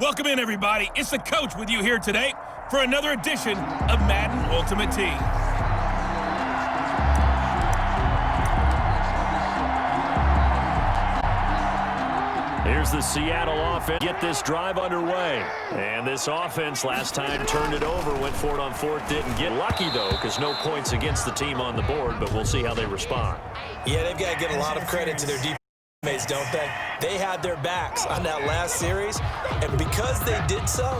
Welcome in, everybody. It's the coach with you here today for another edition of Madden Ultimate Team. Here's the Seattle offense. Get this drive underway. And this offense last time turned it over, went for it on fourth, didn't get lucky, though, because no points against the team on the board, but we'll see how they respond. Yeah, they've got to give a lot of credit to their teammates, don't they? They had their backs on that last series, and because they did so,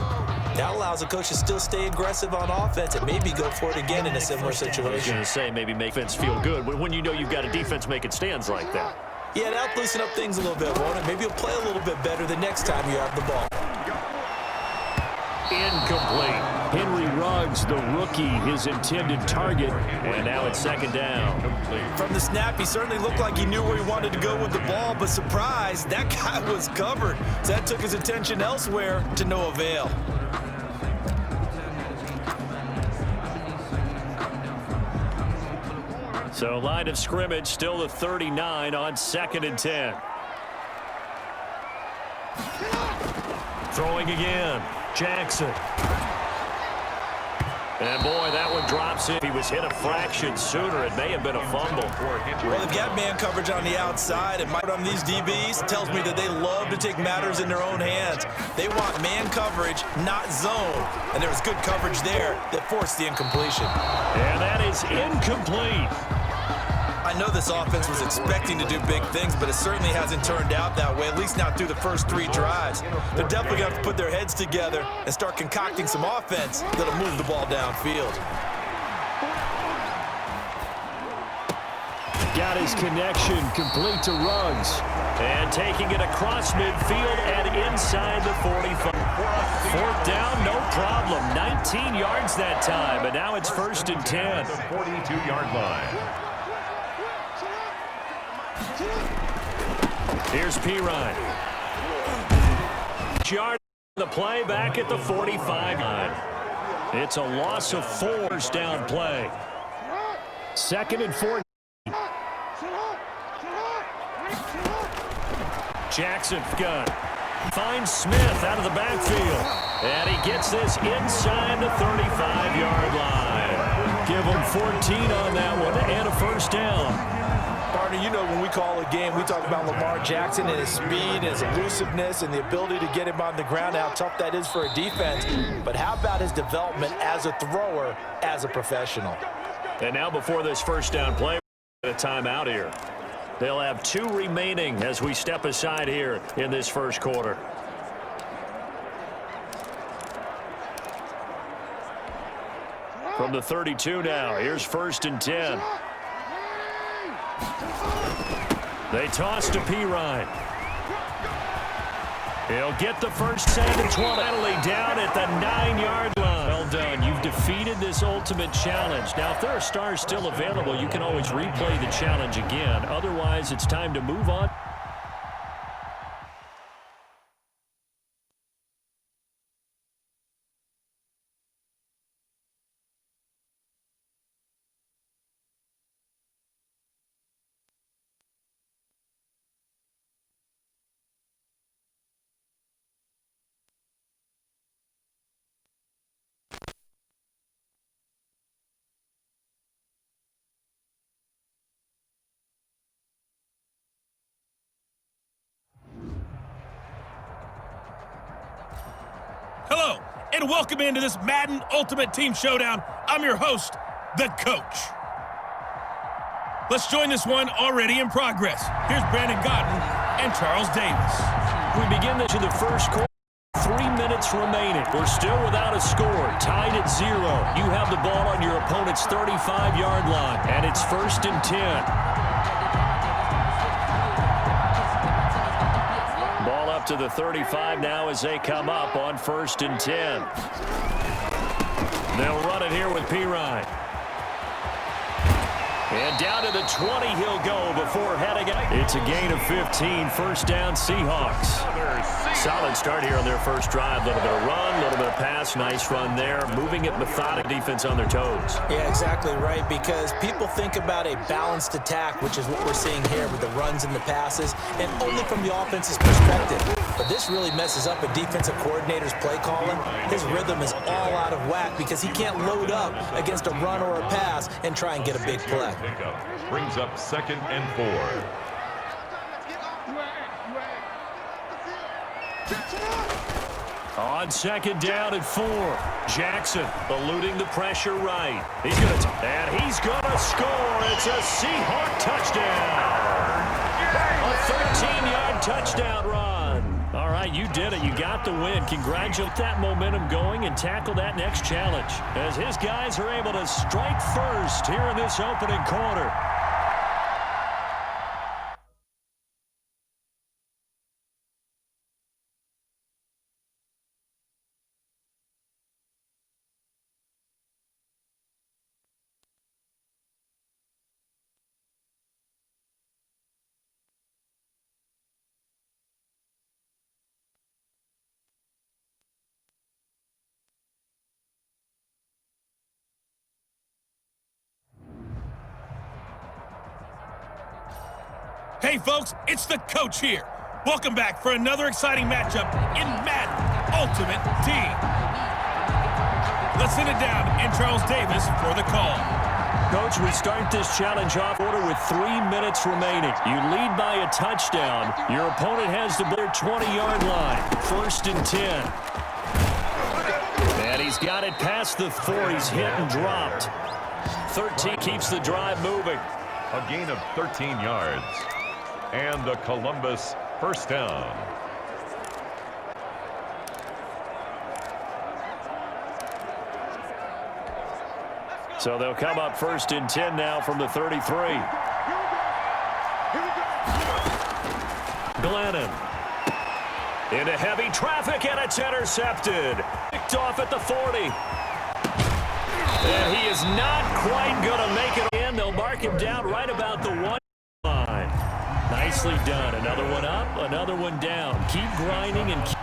that allows the coach to still stay aggressive on offense and maybe go for it again in a similar situation. I was going to say maybe make defense feel good, but when you know you've got a defense making stands like that. Yeah, that'll loosen up things a little bit, won't it? Maybe you'll play a little bit better the next time you have the ball. Incomplete. Henry Ruggs, the rookie, his intended target, and now it's second down. From the snap, he certainly looked like he knew where he wanted to go with the ball, but surprise, that guy was covered. So that took his attention elsewhere to no avail. So line of scrimmage still the 39 on 2nd and 10. Throwing again. Jackson. And boy, that one drops in. If he was hit a fraction sooner, it may have been a fumble. Well, they've got man coverage on the outside, and on these DBs tells me that they love to take matters in their own hands. They want man coverage, not zone. And there was good coverage there that forced the incompletion. And that is incomplete. I know this offense was expecting to do big things, but it certainly hasn't turned out that way, at least not through the first 3 drives. They're definitely going to have to put their heads together and start concocting some offense that'll move the ball downfield. Got his connection complete to Ruggs. And taking it across midfield and inside the 45. 4th down, no problem. 19 yards that time, but now it's 1st and 10. 42-yard line. Here's Pirine. Yard the play back at the 45 line. It's a loss of 4 down play. 2nd and 14. Jackson gun. Finds Smith out of the backfield. And he gets this inside the 35-yard line. Give him 14 on that one and a 1st down. Partner, you know when we call a game, we talk about Lamar Jackson and his speed, his elusiveness, and the ability to get him on the ground, how tough that is for a defense. But how about his development as a thrower, as a professional? And now before this 1st down play, a timeout here. They'll have 2 remaining as we step aside here in this 1st quarter. From the 32 now, here's 1st and 10. They toss to Pirine. He'll get the first set and 20. Penalty down at the 9-yard line. Well done. You've defeated this ultimate challenge. Now, if there are stars still available, you can always replay the challenge again. Otherwise, it's time to move on. Hello, and welcome into this Madden Ultimate Team Showdown. I'm your host, the coach. Let's join this one already in progress. Here's Brandon Godden and Charles Davis. We begin this in the 1st quarter. 3 minutes remaining. We're still without a score. Tied at 0. You have the ball on your opponent's 35-yard line, and it's 1st and 10. To the 35 now as they come up on 1st and 10. They'll run it here with Pirine. And down to the 20 he'll go before heading out. It's a gain of 15. First down, Seahawks. Solid start here on their first drive. A little bit of run, a little bit of pass. Nice run there. Moving it methodic, defense on their toes. Yeah, exactly right, because people think about a balanced attack, which is what we're seeing here with the runs and the passes, and only from the offense's perspective. But this really messes up a defensive coordinator's play calling. His rhythm is all out of whack because he can't load up against a run or a pass and try and get a big play. Brings up 2nd and 4. On 2nd down and 4. Jackson eluding the pressure right. He's going to score. It's a Seahawk touchdown. A 13-yard touchdown run. All right, you did it. You got the win. Congratulate that momentum going and tackle that next challenge as his guys are able to strike first here in this opening quarter. Hey folks, it's the coach here. Welcome back for another exciting matchup in Madden Ultimate Team. Let's send it down in Charles Davis for the call. Coach, we start this challenge off order with 3 minutes remaining. You lead by a touchdown. Your opponent has the 20-yard line. 1st and 10. And he's got it past the 4. He's hit and dropped. 13 keeps the drive moving. A gain of 13 yards. And the Columbus first down. So they'll come up 1st and 10 now from the 33. Glennon. Into heavy traffic, and it's intercepted. Picked off at the 40. And he is not quite going to make it in. They'll mark him down right about the 1 line. Nicely done. Another one up, another one down. Keep grinding and keep.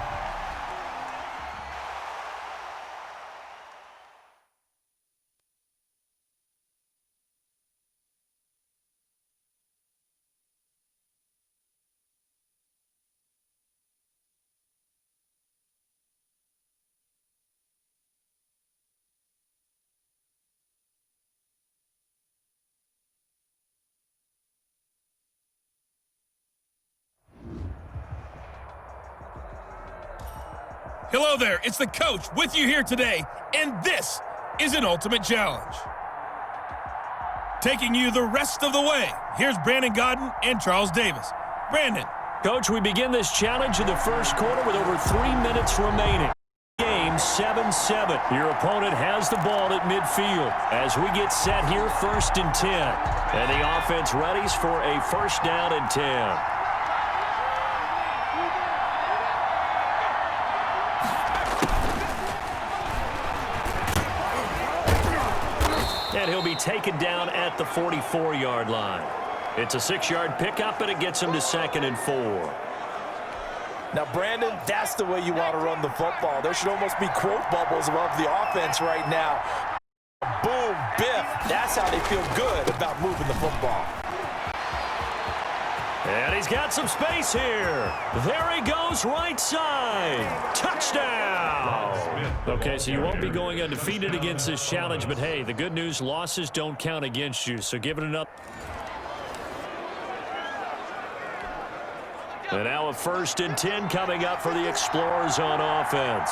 Hello there, it's the coach with you here today, and this is an Ultimate Challenge. Taking you the rest of the way, here's Brandon Godden and Charles Davis. Brandon. Coach, we begin this challenge in the first quarter with over 3 minutes remaining. Game 7-7. Your opponent has the ball at midfield as we get set here 1st and 10. And the offense readies for a 1st down and 10. And he'll be taken down at the 44-yard line. It's a 6-yard pickup, and it gets him to 2nd and 4. Now, Brandon, that's the way you want to run the football. There should almost be quote bubbles above the offense right now. Boom, biff. That's how they feel good about moving the football. And he's got some space here. There he goes, right side. Touchdown. Okay, so you won't be going undefeated against this challenge, but hey, the good news, losses don't count against you, so give it another. And now a 1st and 10 coming up for the Explorers on offense.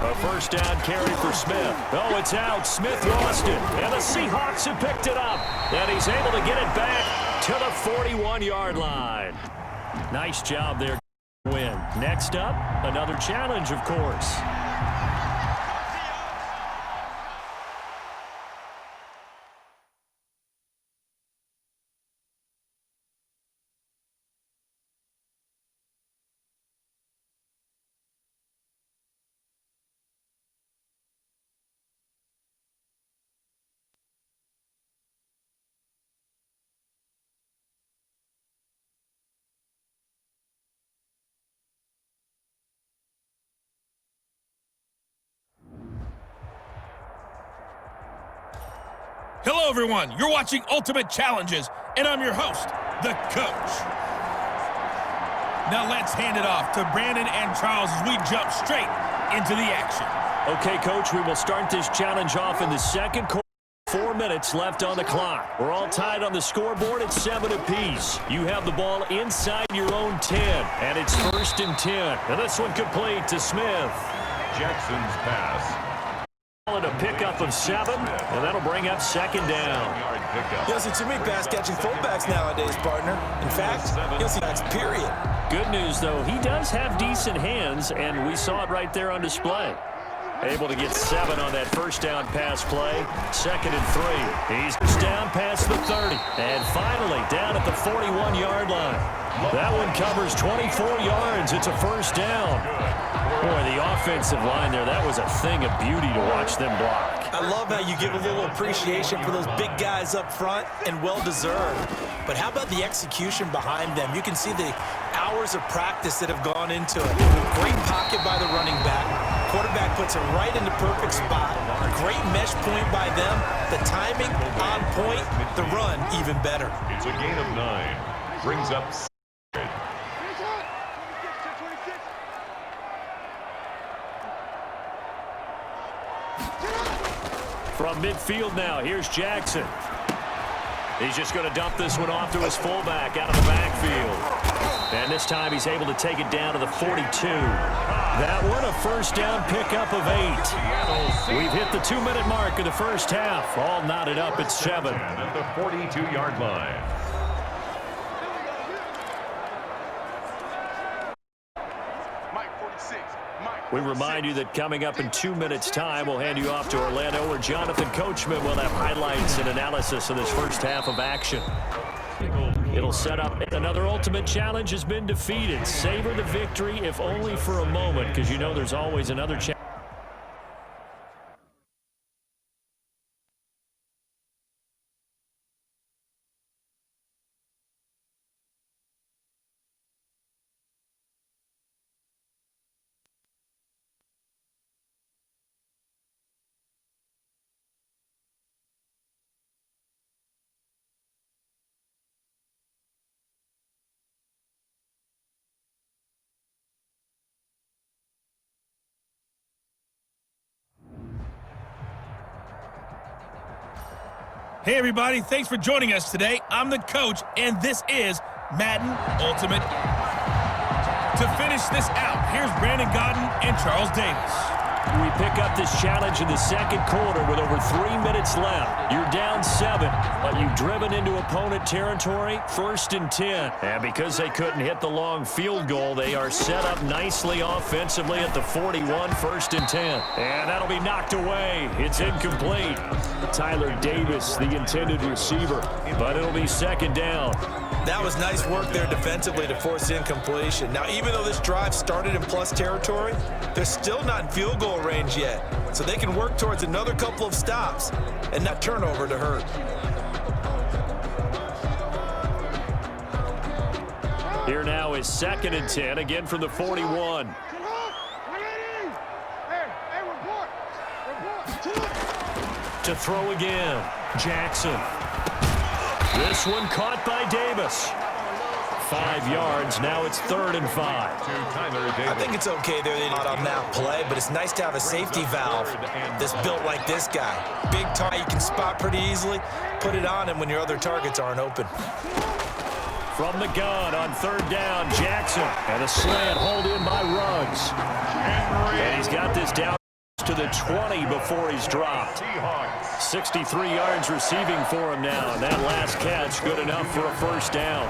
A 1st down carry for Smith. Oh, it's out. Smith lost it. And the Seahawks have picked it up. And he's able to get it back to the 41-yard line. Nice job there. Win. Next up, another challenge, of course. Hello, everyone. You're watching Ultimate Challenges, and I'm your host, the Coach. Now let's hand it off to Brandon and Charles as we jump straight into the action. Okay, Coach, we will start this challenge off in the second quarter. 4 minutes left on the clock. We're all tied on the scoreboard at 7 apiece. You have the ball inside your own 10, and it's 1st and 10. And this one complete to Smith. Jackson's pass. A pickup of 7, and that'll bring up 2nd down. You don't see too many pass-catching fullbacks nowadays, partner. In fact, you don't see backs, period. Good news, though, he does have decent hands, and we saw it right there on display. Able to get 7 on that first down pass play. 2nd and 3. He's down past the 30. And finally, down at the 41-yard line. That one covers 24 yards. It's a 1st down. Boy, the offensive line there, that was a thing of beauty to watch them block. I love how you give a little appreciation for those big guys up front, and well-deserved. But how about the execution behind them? You can see the hours of practice that have gone into it. Great pocket by the running back. Quarterback puts it right in the perfect spot. Great mesh point by them. The timing on point. The run even better. It's a gain of 9. Brings up 6. From midfield now, here's Jackson. He's just going to dump this one off to his fullback out of the backfield. And this time he's able to take it down to the 42. That one a 1st down pickup of 8. We've hit the 2-minute mark of the first half. All knotted up at 7. At the 42-yard line. We remind you that coming up in 2 minutes' time, we'll hand you off to Orlando, where Jonathan Coachman will have highlights and analysis of this first half of action. It'll set up another Ultimate Challenge has been defeated. Savor the victory, if only for a moment, because you know there's always another challenge. Hey, everybody. Thanks for joining us today. I'm the Coach, and this is Madden Ultimate. To finish this out, here's Brandon Godden and Charles Davis. We pick up this challenge in the second quarter with over 3 minutes left. You're down 7, but you've driven into opponent territory, 1st and 10. And because they couldn't hit the long field goal, they are set up nicely offensively at the 41, 1st and 10. And that'll be knocked away. It's incomplete. Tyler Davis, the intended receiver, but it'll be 2nd down. That was nice work there defensively to force incompletion. Now, even though this drive started in plus territory, they're still not in field goal range yet. So they can work towards another couple of stops and not turnover to hurt. Here now is 2nd and 10, again from the 41. To throw again, Jackson. This one caught by Davis. 5 yards. Now it's 3rd and 5. I think it's okay they're not on that play, but it's nice to have a safety valve that's built like this guy. Big target you can spot pretty easily. Put it on him when your other targets aren't open. From the gun on 3rd down, Jackson. And a slant hold in by Ruggs. And he's got this down to the 20 before he's dropped. 63 yards receiving for him now, and that last catch good enough for a 1st down.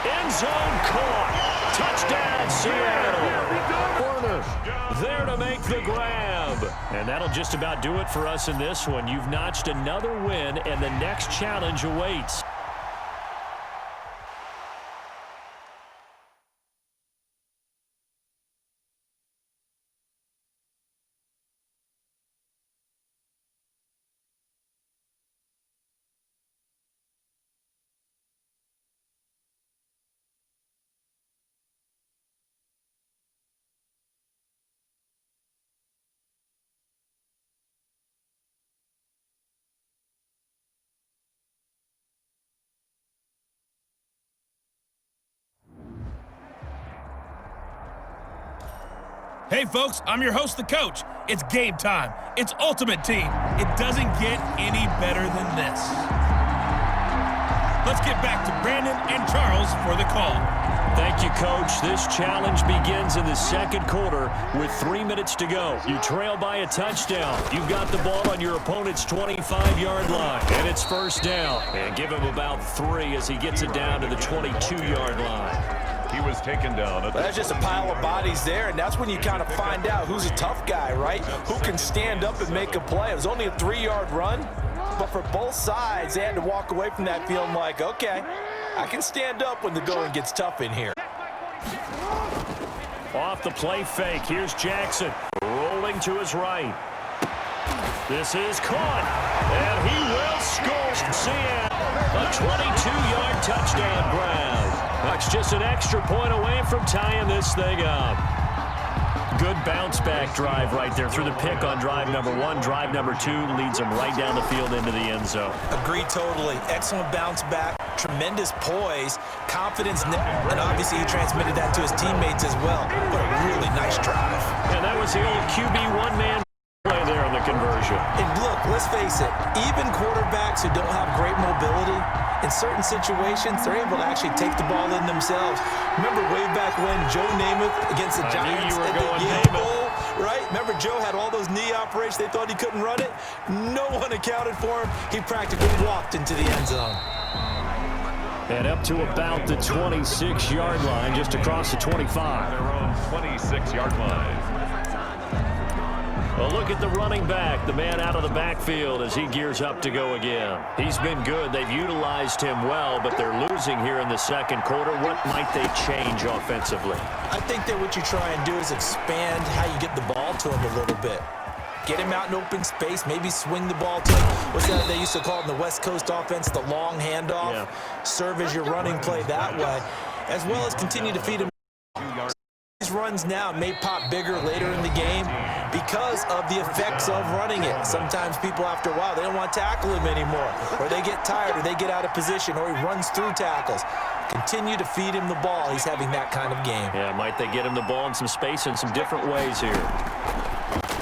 End zone caught. Touchdown, Seattle. Warner there to make the grab. And that'll just about do it for us in this one. You've notched another win, and the next challenge awaits. Hey folks, I'm your host, the coach. It's game time. It's Ultimate Team. It doesn't get any better than this. Let's get back to Brandon and Charles for the call. Thank you, Coach. This challenge begins in the second quarter with 3 minutes to go. You trail by a touchdown. You've got the ball on your opponent's 25-yard line, and it's first down. And give him about 3 as he gets it down to the 22-yard line. He was taken down. Well, that's just a pile of bodies there, and that's when you kind of find out who's a tough guy, right? Who can stand up and make a play. It was only a 3-yard run, but for both sides, they had to walk away from that feeling like, okay, I can stand up when the going gets tough in here. Off the play fake, here's Jackson rolling to his right. This is caught, and he will score. See it, a 22-yard touchdown grab. That's just an extra point away from tying this thing up. Good bounce-back drive right there through the pick on drive number 1. Drive number 2 leads him right down the field into the end zone. Agreed totally. Excellent bounce back, tremendous poise, confidence, and obviously he transmitted that to his teammates as well. What a really nice drive. And that was the old QB one-man play there on the conversion. And look, let's face it, even quarterbacks who don't have great mobility, in certain situations, they're able to actually take the ball in themselves. Remember way back when Joe Namath against the Giants at the Yale Bowl, right? Remember Joe had all those knee operations. They thought he couldn't run it. No one accounted for him. He practically walked into the end zone. And up to about the 26-yard line, just across the 25. Their own 26-yard line. Well, look at the running back, the man out of the backfield as he gears up to go again. He's been good. They've utilized him well, but they're losing here in the second quarter. What might they change offensively? I think that what you try and do is expand how you get the ball to him a little bit. Get him out in open space, maybe swing the ball to him. What's that they used to call it in the West Coast offense, the long handoff? Yeah. Serve as your running play that way, as well as continue to feed him. These runs now may pop bigger later in the game because of the effects of running it. Sometimes people, after a while, they don't want to tackle him anymore, or they get tired, or they get out of position, or he runs through tackles. Continue to feed him the ball. He's having that kind of game. Yeah, might they get him the ball in some space in some different ways here.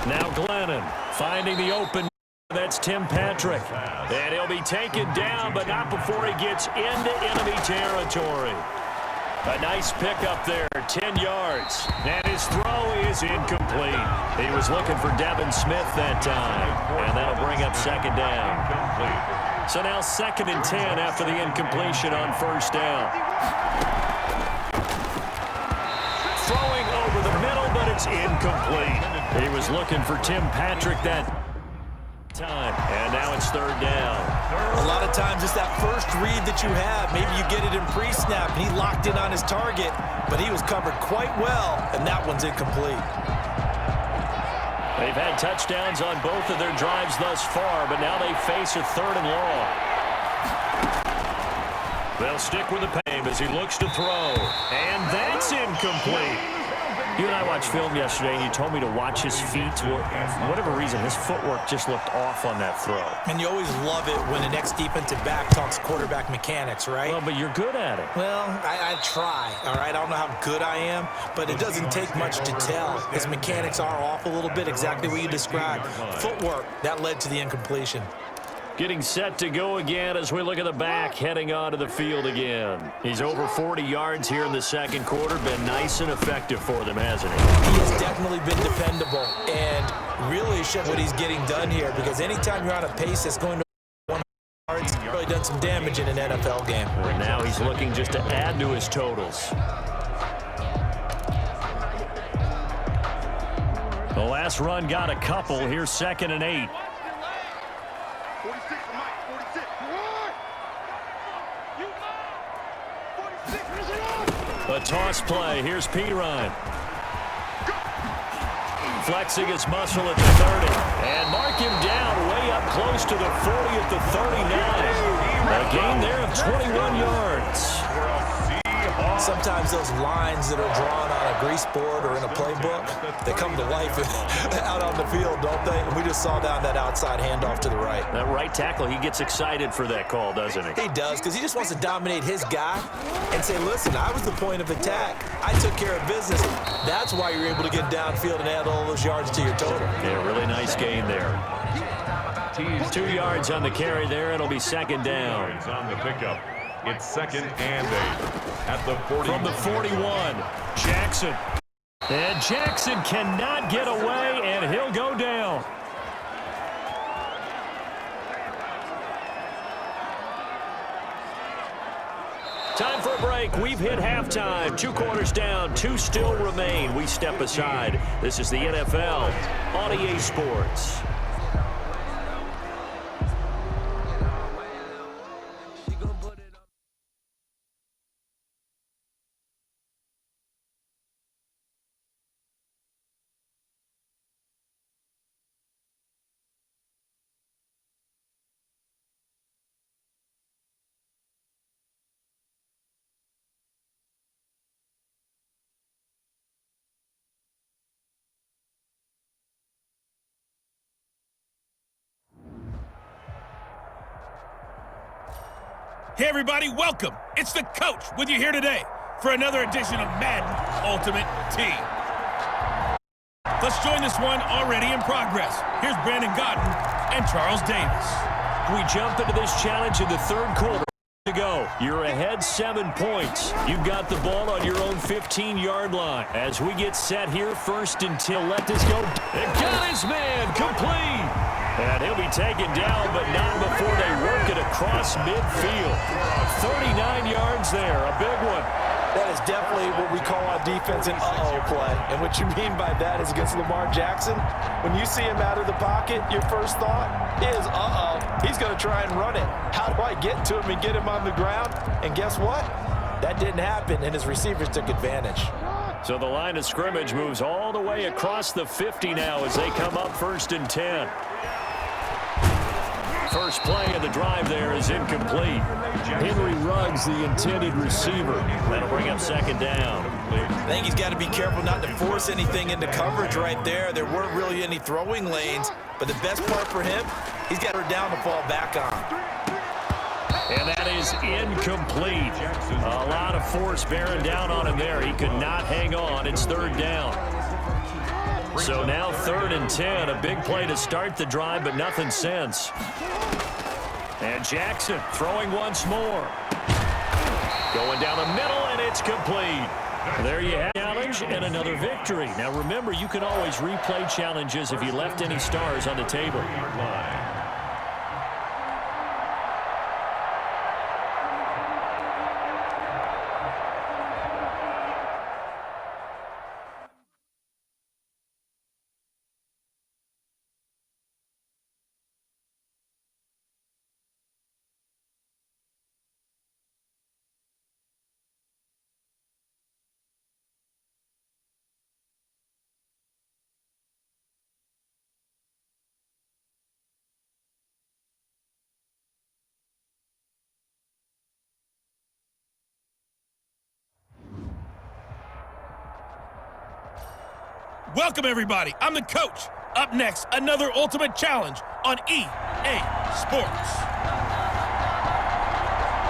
Now Glennon finding the open. That's Tim Patrick. And he'll be taken down, but not before he gets into enemy territory. A nice pickup there, 10 yards. And his throw is incomplete. He was looking for Devin Smith that time. And that'll bring up second down. So now 2nd and 10 after the incompletion on first down. Throwing over the middle, but it's incomplete. He was looking for Tim Patrick that time. And now it's 3rd down. A lot of times it's that first read that you have. Maybe you get it in pre-snap, and he locked in on his target, but he was covered quite well, and that one's incomplete. They've had touchdowns on both of their drives thus far, but now they face a 3rd and long. They'll stick with the pain as he looks to throw, and that's incomplete. You and I watched film yesterday, and you told me to watch his feet. For whatever reason, his footwork just looked off on that throw. And you always love it when an ex-defensive back talks quarterback mechanics, right? Well, but you're good at it. Well, I try, all right? I don't know how good I am, but it doesn't take much to tell. His mechanics are off a little bit, exactly what you described. Footwork, that led to the incompletion. Getting set to go again as we look at the back, heading onto the field again. He's over 40 yards here in the second quarter. Been nice and effective for them, hasn't he? He has definitely been dependable and really should what he's getting done here, because anytime you're on a pace that's going to 100 yards, he's really done some damage in an NFL game. And now he's looking just to add to his totals. The last run got a couple. Here's 2nd and 8. A toss play. Here's Pirine. Flexing his muscle at the 30. And mark him down way up close to the 40 at the 39. A gain there of 21 yards. Sometimes those lines that are drawn on a grease board or in a playbook, they come to life out on the field, don't they? And we just saw down that outside handoff to the right. That right tackle, he gets excited for that call, doesn't he? He does, because he just wants to dominate his guy and say, listen, I was the point of attack. I took care of business. That's why you're able to get downfield and add all those yards to your total. Yeah, really nice gain there. 2 yards on the carry there. It'll be second down. On the pickup. It's 2nd and 8 at the 40. From the 41, Jackson. And Jackson cannot get away, and he'll go down. Time for a break. We've hit halftime. 2 quarters down. 2 still remain. We step aside. This is the NFL on EA Sports. Hey everybody, welcome. It's the coach with you here today for another edition of Madden Ultimate Team. Let's join this one already in progress. Here's Brandon Godden and Charles Davis. We jump into this challenge in the 3rd quarter. To go. You're ahead 7 points. You've got the ball on your own 15-yard line. As we get set here, 1st and 10. Let this go. And got his man complete. And he'll be taken down, but not before they work it across midfield. 39 yards there, a big one. That is definitely what we call on defense an uh-oh play. And what you mean by that is against Lamar Jackson, when you see him out of the pocket, your first thought is, uh-oh, he's going to try and run it. How do I get to him and get him on the ground? And guess what? That didn't happen, and his receivers took advantage. So the line of scrimmage moves all the way across the 50 now as they come up 1st and 10. First play of the drive there is incomplete. Henry Ruggs, the intended receiver. That'll bring up 2nd down. I think he's got to be careful not to force anything into coverage right there. There weren't really any throwing lanes, but the best part for him, he's got her down to fall back on. And that is incomplete. A lot of force bearing down on him there. He could not hang on. It's 3rd down. So now 3rd and 10, a big play to start the drive, but nothing since. And Jackson throwing once more. Going down the middle, and it's complete. There you have a challenge and another victory. Now remember, you can always replay challenges if you left any stars on the table. Welcome everybody, I'm the coach. Up next, another ultimate challenge on EA Sports.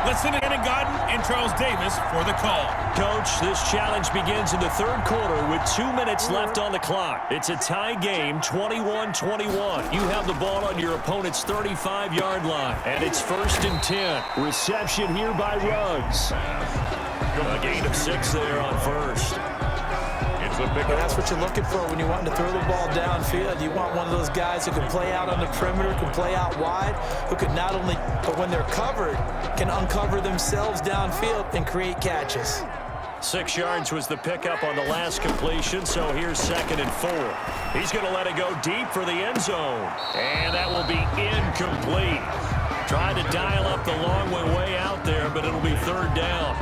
Let's send it in Godden and Charles Davis for the call. Coach, this challenge begins in the 3rd quarter with 2 minutes left on the clock. It's a tie game, 21-21. You have the ball on your opponent's 35-yard line, and it's 1st and 10. Reception here by Ruggs. A gain of 6 there on 1st. But that's what you're looking for when you want to throw the ball downfield. You want one of those guys who can play out on the perimeter, can play out wide, who can not only, but when they're covered, can uncover themselves downfield and create catches. 6 yards was the pickup on the last completion, so here's 2nd and 4. He's going to let it go deep for the end zone. And that will be incomplete. Trying to dial up the long way out there, but it'll be 3rd down.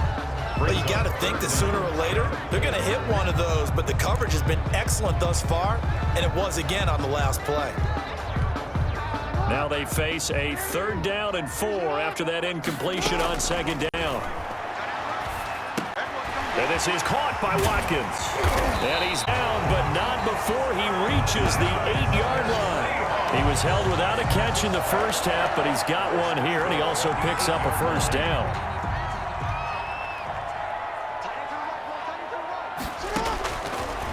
Well, you got to think that sooner or later, they're going to hit one of those, but the coverage has been excellent thus far, and it was again on the last play. Now they face a 3rd down and 4 after that incompletion on 2nd down. this is caught by Watkins. And he's down, but not before he reaches the 8-yard line. He was held without a catch in the first half, but he's got one here, and he also picks up a first down.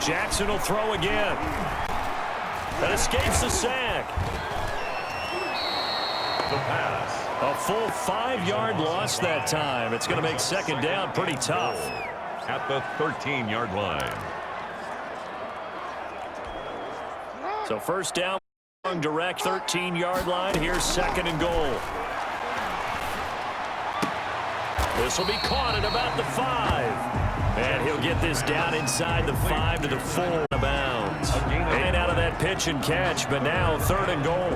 Jackson will throw again. That escapes the sack. The pass. A full 5-yard loss that time. It's going to make second down pretty tough. At the 13-yard line. So first down, direct 13-yard line. Here's second and goal. This will be caught at about the 5. And he'll get this down inside the 5 to the 4 out of bounds. And out of that pitch and catch, but now third and goal.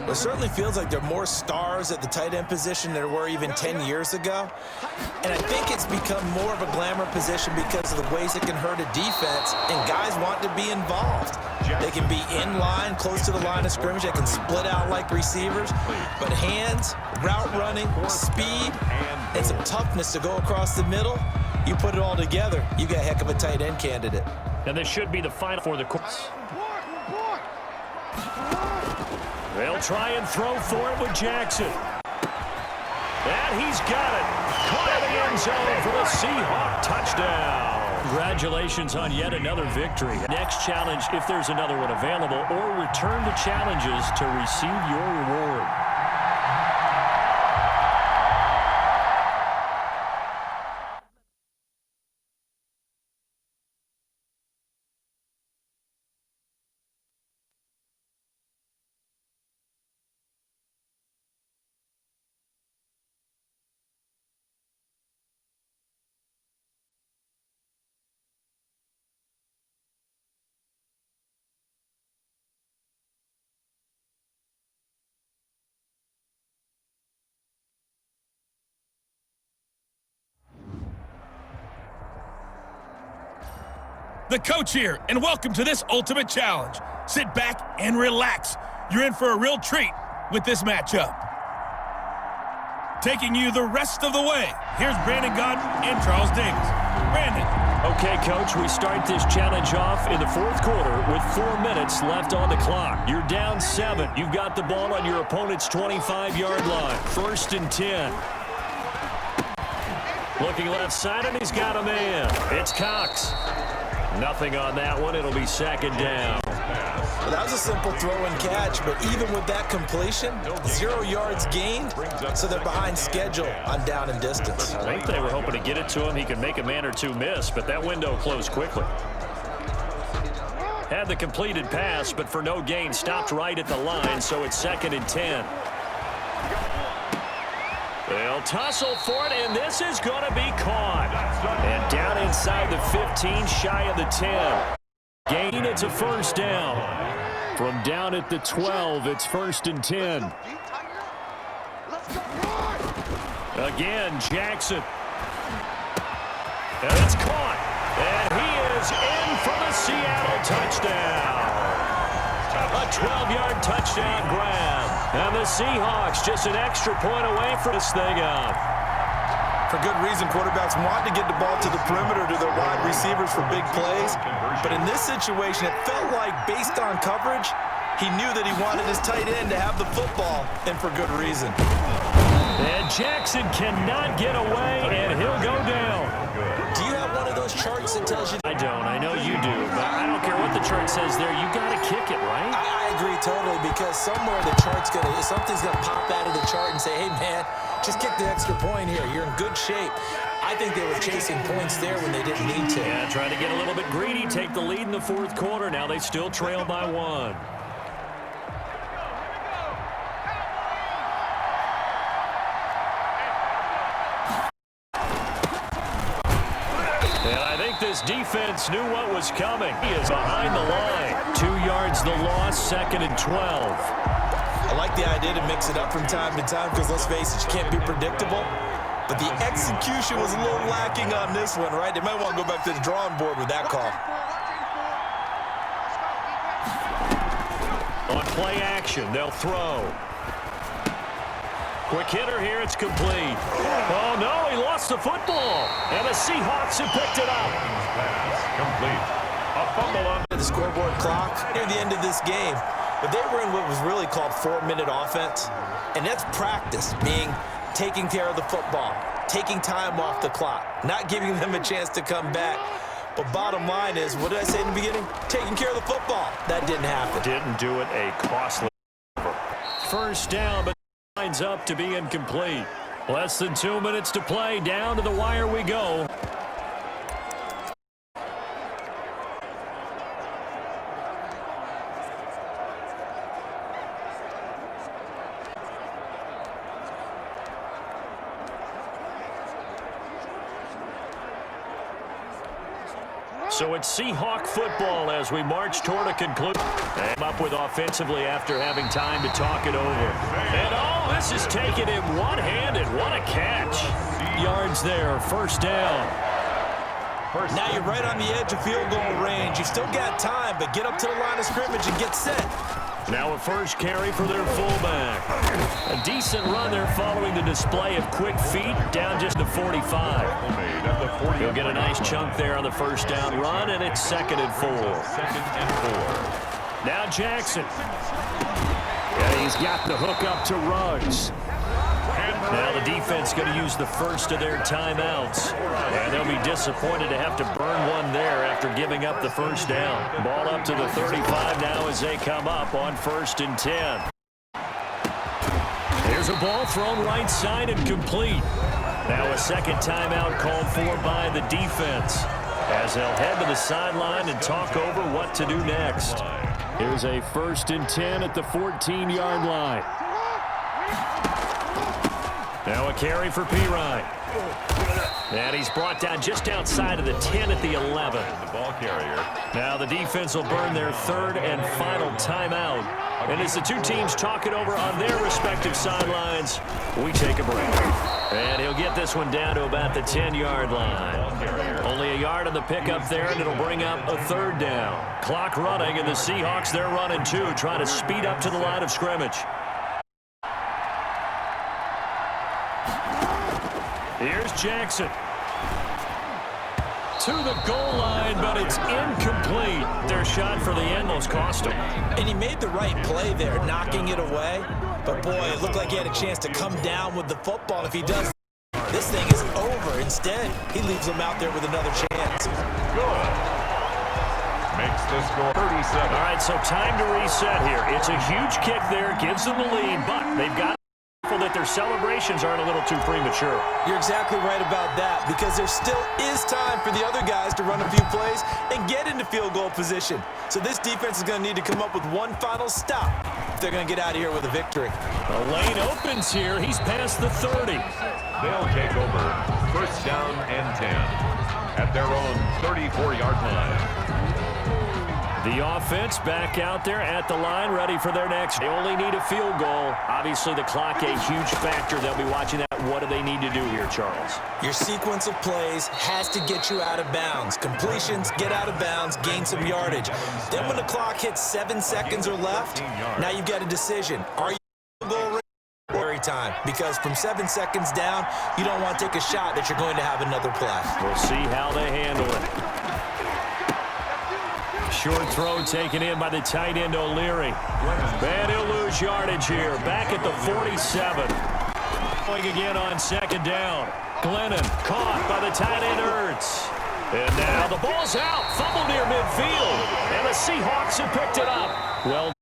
It certainly feels like there are more stars at the tight end position than there were even 10 years ago. And I think it's become more of a glamour position because of the ways it can hurt a defense, and guys want to be involved. They can be in line, close to the line of scrimmage. They can split out like receivers. But hands, route running, speed, and some toughness to go across the middle, you put it all together, you got a heck of a tight end candidate. And this should be the final for the Colts. They'll try and throw for it with Jackson. And he's got it. Caught in the end zone for the Seahawk touchdown. Congratulations on yet another victory. Next challenge, if there's another one available, or return to challenges to receive your reward. The coach here, and welcome to this ultimate challenge. Sit back and relax. You're in for a real treat with this matchup. Taking you the rest of the way, here's Brandon Godden and Charles Davis. Brandon. Okay, Coach, we start this challenge off in the fourth quarter with 4 minutes left on the clock. You're down 7. You've got the ball on your opponent's 25-yard line. First and 10. Looking left side, and he's got a man. It's Cox. Nothing on that one. It'll be second down. Well, that was a simple throw and catch, but even with that completion, 0 yards gained, so they're behind schedule on down and distance. I think they were hoping to get it to him. He could make a man or two miss, but that window closed quickly. Had the completed pass, but for no gain, stopped right at the line, so it's second and 10. They'll tussle for it, and this is going to be caught. And down inside the 15, shy of the 10. Gain, it's a first down. From down at the 12, it's first and 10. Again, Jackson. And it's caught. And he is in for the Seattle touchdown. A 12-yard touchdown grab. And the Seahawks just an extra point away from this thing up. For good reason, quarterbacks want to get the ball to the perimeter to their wide receivers for big plays. But in this situation, it felt like based on coverage, he knew that he wanted his tight end to have the football, and for good reason. And Jackson cannot get away, and he'll go down. Do you have one of those charts that tells you? I don't. I know you do, but I don't care what the chart says there. You got to kick it, right? I agree totally, because somewhere the chart's something's gonna pop out of the chart and say, hey man, just kick the extra point here. You're in good shape. I think they were chasing points there when they didn't need to. Yeah, trying to get a little bit greedy, take the lead in the fourth quarter. Now they still trail by 1. And I think this defense knew what was coming. He is behind the line. 2 yards the loss, second and 12. I like the idea to mix it up from time to time because, let's face it, you can't be predictable. But the execution was a little lacking on this one, right? They might want to go back to the drawing board with that call. On play action, they'll throw. Quick hitter here. It's complete. Oh, no. He lost the football. And the Seahawks have picked it up. Pass complete. A fumble on The scoreboard clock near the end of this game. But they were in what was really called 4-minute offense. And that's practice, being taking care of the football, taking time off the clock, not giving them a chance to come back. But bottom line is, what did I say in the beginning? Taking care of the football. That didn't happen. Didn't do it. A costly first down, but lines up to be incomplete. Less than 2 minutes to play. Down to the wire we go. So it's Seahawk football as we march toward a conclusion. And up with offensively after having time to talk it over. And oh, this is taking him one-handed. What a catch. Yards there, first down. Now you're right on the edge of field goal range. You've still got time, but get up to the line of scrimmage and get set. Now a first carry for their fullback. A decent run there following the display of quick feet down just to 45. He'll get a nice chunk there on the first down run, and it's 2nd and 4. Now Jackson. And he's got the hook up to Ruggs. Now the defense going to use the first of their timeouts. And they'll be disappointed to have to burn one there after giving up the first down. Ball up to the 35 now as they come up on 1st and 10. There's a ball thrown right side and complete. Now a second timeout called for by the defense as they'll head to the sideline and talk over what to do next. Here's a 1st and 10 at the 14-yard line. Now a carry for Pirine. And he's brought down just outside of the 10 at the 11. The ball carrier. Now the defense will burn their 3rd and final timeout. And as the two teams talk it over on their respective sidelines, we take a break. And he'll get this one down to about the 10-yard line. Only a yard on the pickup there, and it'll bring up a 3rd down. Clock running, and the Seahawks, they're running too, trying to speed up to the line of scrimmage. Here's Jackson. To the goal line, but it's incomplete. Their shot for the end almost cost him. And he made the right play there, knocking it away. But, boy, it looked like he had a chance to come down with the football. If he does, this thing is over. Instead, he leaves him out there with another chance. Good. Makes the score 37. All right, so time to reset here. It's a huge kick there, gives them the lead, but they've got that their celebrations aren't a little too premature. You're exactly right about that, because there still is time for the other guys to run a few plays and get into field goal position. So this defense is going to need to come up with one final stop if they're going to get out of here with a victory. The lane opens here. He's past the 30. They'll take over 1st down and 10 at their own 34-yard line. The offense back out there at the line, ready for their next. They only need a field goal. Obviously, the clock a huge factor. They'll be watching that. What do they need to do here, Charles? Your sequence of plays has to get you out of bounds. Completions, get out of bounds, gain some yardage. Then when the clock hits 7 seconds or left, now you've got a decision. Are you field goal range or time? Because from 7 seconds down, you don't want to take a shot that you're going to have another play. We'll see how they handle it. Short throw taken in by the tight end O'Leary. And he'll lose yardage here. Back at the 47. Going again on 2nd down. Glennon caught by the tight end Ertz. And now the ball's out. Fumble near midfield. And the Seahawks have picked it up. Well,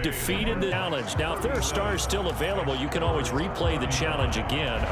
defeated the challenge. Now, if there are stars still available, you can always replay the challenge again.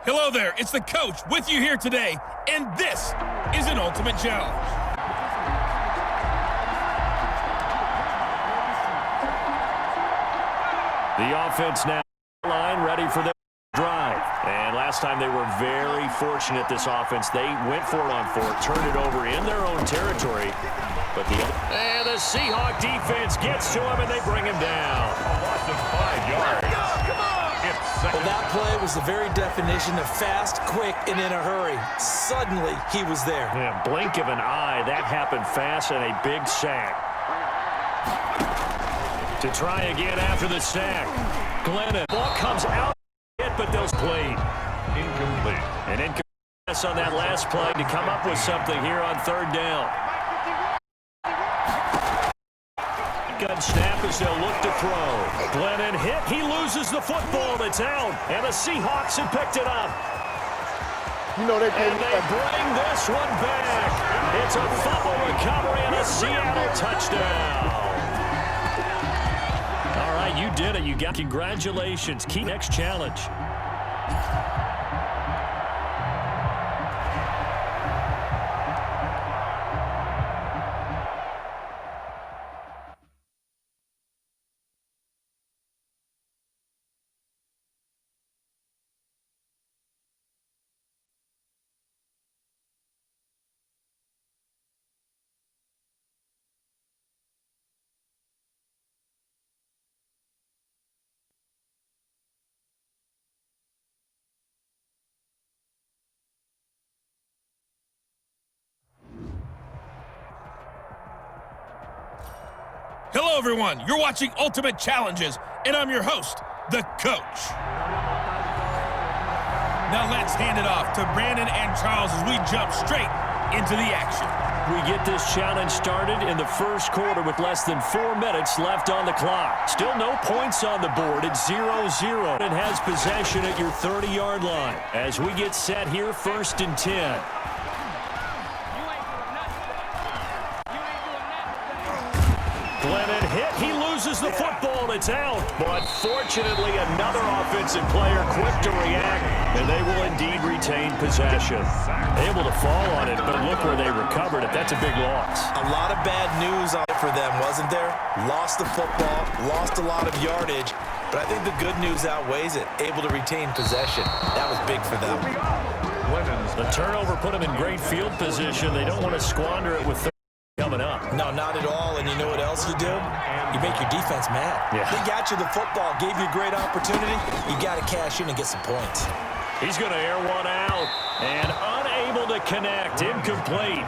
Hello there, it's the coach with you here today, and this is an ultimate challenge. The offense now line ready for their drive. And last time they were very fortunate, this offense. They went for it on fourth, turned it over in their own territory. But the Seahawk defense gets to him, and they bring him down. A loss of 5 yards. Well, that play was the very definition of fast, quick, and in a hurry. Suddenly, he was there. Yeah, blink of an eye. That happened fast, and a big sack. To try again after the sack. Glennon. Ball comes out, but those played. Incomplete. And incomplete on that last play to come up with something here on third down. Gun snap as they'll look to throw. Glennon hit. He loses the football. It's out. And the Seahawks have picked it up. You know they And they bring this one back. It's a fumble recovery and a Seattle touchdown. All right, you did it. You got congratulations. Key next challenge. Hello, everyone. You're watching Ultimate Challenges, and I'm your host, the coach. Now let's hand it off to Brandon and Charles as we jump straight into the action. We get this challenge started in the first quarter with less than 4 minutes left on the clock. Still no points on the board. It's 0-0. It has possession at your 30-yard line. As we get set here, 1st and 10. Glennon hit. He loses the football. It's out. But fortunately, another offensive player quick to react, and they will indeed retain possession. Able to fall on it, but look where they recovered it. That's a big loss. A lot of bad news on it for them, wasn't there? Lost the football, lost a lot of yardage, but I think the good news outweighs it. Able to retain possession. That was big for them. The turnover put them in great field position. They don't want to squander it with coming up. No, not at all. And you know what else you do? You make your defense mad. Yeah. They got you the football, gave you a great opportunity. You got to cash in and get some points. He's going to air one out and unable to connect. Incomplete.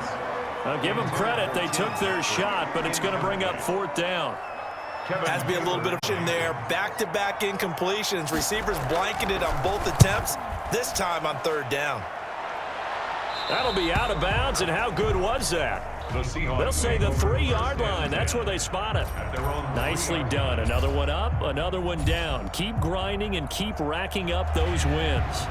I'll give them credit. They took their shot, but it's going to bring up 4th down. Has to be a little bit of in there. Back-to-back incompletions. Receivers blanketed on both attempts. This time on 3rd down. That'll be out of bounds, and how good was that? They'll say the 3-yard line. That's where they spot it. Nicely done. Another one up, another one down. Keep grinding and keep racking up those wins.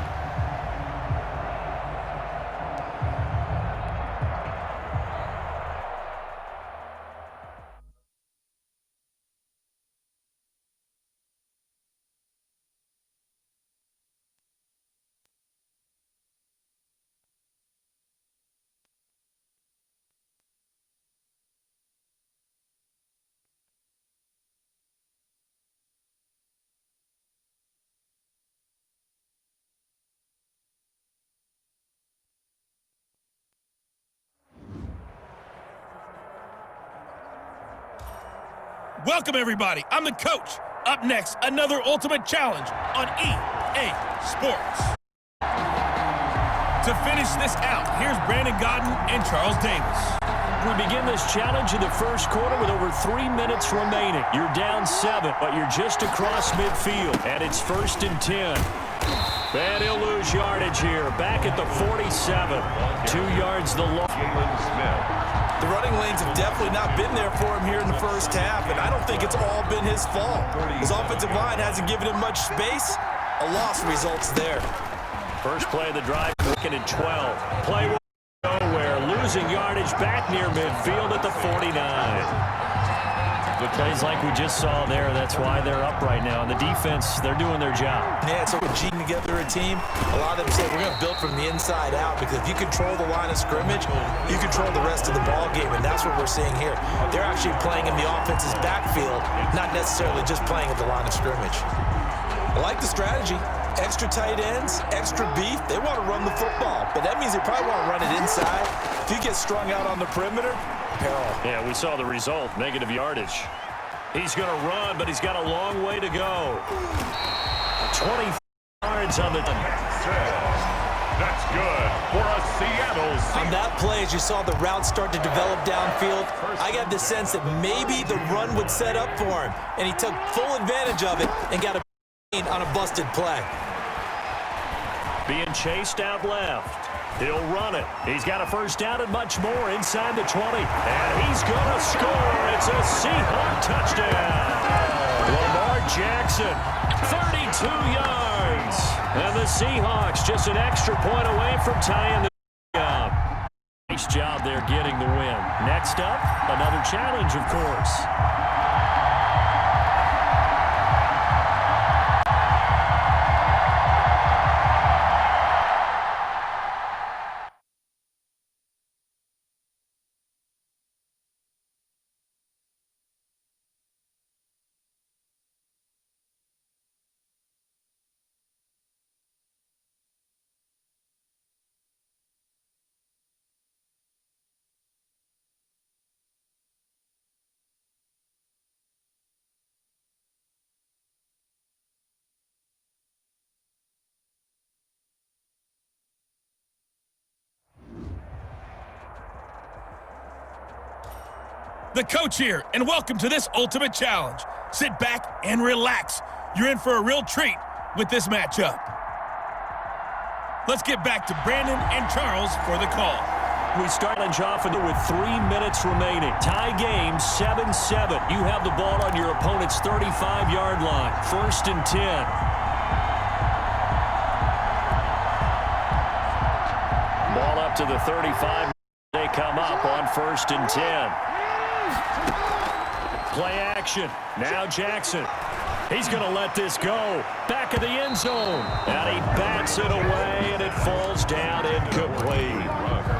Welcome, everybody. I'm the coach. Up next, another Ultimate Challenge on EA Sports. To finish this out, here's Brandon Godden and Charles Davis. We begin this challenge in the first quarter with over 3 minutes remaining. You're down 7, but you're just across midfield, and it's 1st and 10. And he'll lose yardage here. Back at the 47. 2 yards the long. The running lanes have definitely not been there for him here in the first half, and I don't think it's all been his fault. His offensive line hasn't given him much space. A loss results there. First play of the drive, looking at 12. Play nowhere, losing yardage back near midfield at the 49. the Plays like we just saw there. That's why they're up right now. And the defense, they're doing their job. Yeah, so we're G'ing together a team. A lot of them say we're going to build from the inside out because if you control the line of scrimmage, you control the rest of the ball game, and that's what we're seeing here. They're actually playing in the offense's backfield, not necessarily just playing at the line of scrimmage. I like the strategy. Extra tight ends, extra beef. They want to run the football, but that means they probably want to run it inside. If you get strung out on the perimeter, peril. Yeah, we saw the result, negative yardage. He's going to run, but he's got a long way to go. 20 yards on the... That's good for a Seattle Seahawks. On that play, as you saw the route start to develop downfield, I got the sense that maybe the run would set up for him, and he took full advantage of it and got a on a busted play. Being chased out left. He'll run it. He's got a first down and much more inside the 20. And he's going to score. It's a Seahawk touchdown. Lamar Jackson, 32 yards. And the Seahawks just an extra point away from tying the game. Nice job there getting the win. Next up, another challenge, of course. The coach here, and welcome to this ultimate challenge. Sit back and relax. You're in for a real treat with this matchup. Let's get back to Brandon and Charles for the call. We start off with 3 minutes remaining. Tie game, 7-7. You have the ball on your opponent's 35-yard line. 1st and 10. Ball up to the 35. They come up on 1st and 10. Play action. Now Jackson. He's going to let this go. Back of the end zone. And he bats it away, and it falls down incomplete.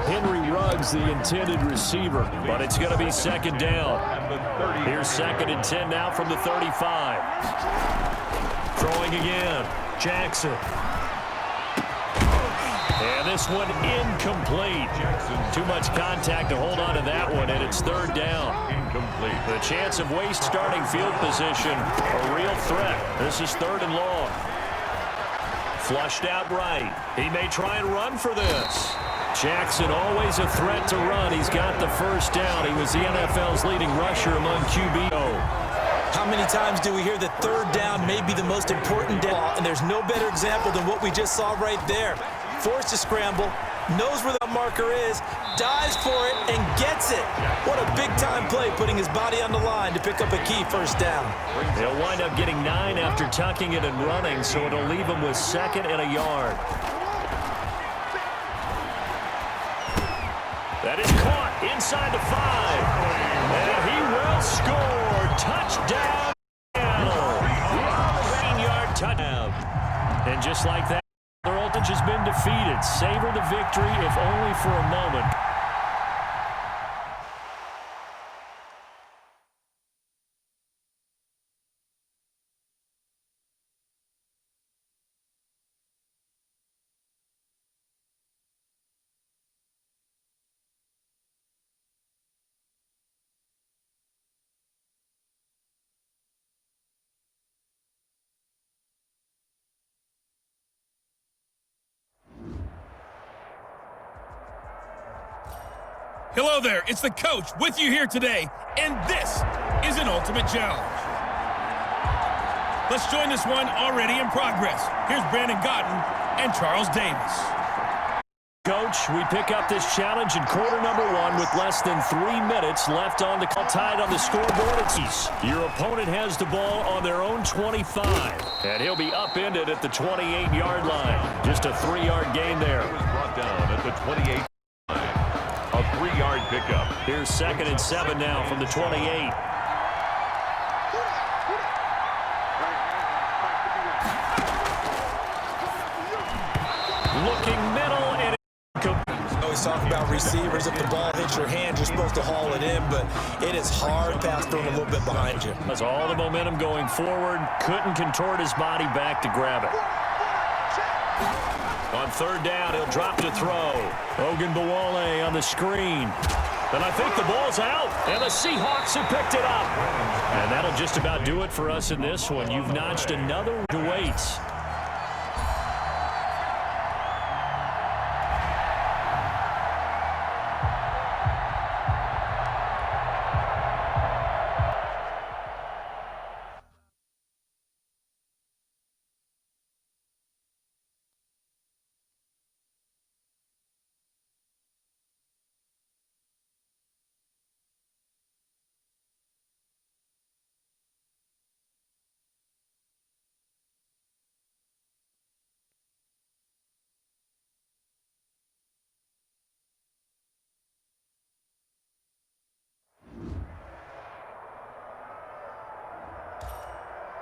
Henry Ruggs, the intended receiver, but it's going to be 2nd down. Here's 2nd and 10 now from the 35. Throwing again. Jackson. And this one incomplete. Too much contact to hold on to that one, and it's 3rd down. Incomplete. The chance of waste starting field position, a real threat. This is 3rd and long. Flushed out right. He may try and run for this. Jackson always a threat to run. He's got the 1st down. He was the NFL's leading rusher among QBO. How many times do we hear that 3rd down may be the most important down? And there's no better example than what we just saw right there. Forced to scramble, knows where the marker is, dives for it, and gets it. What a big-time play, putting his body on the line to pick up a key 1st down. He'll wind up getting 9 after tucking it and running, so it'll leave him with 2nd and a yard. That is caught inside the 5. And he will score. Touchdown. 15-yard touchdown. And just like that, the voltage has been defeated. Savor the victory, if only for a moment. Hello there, it's the coach with you here today, and this is an ultimate challenge. Let's join this one already in progress. Here's Brandon Godden and Charles Davis. Coach, we pick up this challenge in quarter number 1 with less than 3 minutes left on the clock. Tied on the scoreboard. Your opponent has the ball on their own 25, and he'll be upended at the 28-yard line. Just a 3-yard gain there. He was brought down at the 28 line. A 3-yard pickup. Here's 2nd and 7 now from the 28. Looking middle and Always talk about receivers. If the ball hits your hand, you're supposed to haul it in, but it is hard past throwing a little bit behind you. has all the momentum going forward. Couldn't contort his body back to grab it. On third down, he'll drop to throw. Ogunbowale on the screen. And I think the ball's out, and the Seahawks have picked it up. And that'll just about do it for us in this one. You've notched another to wait.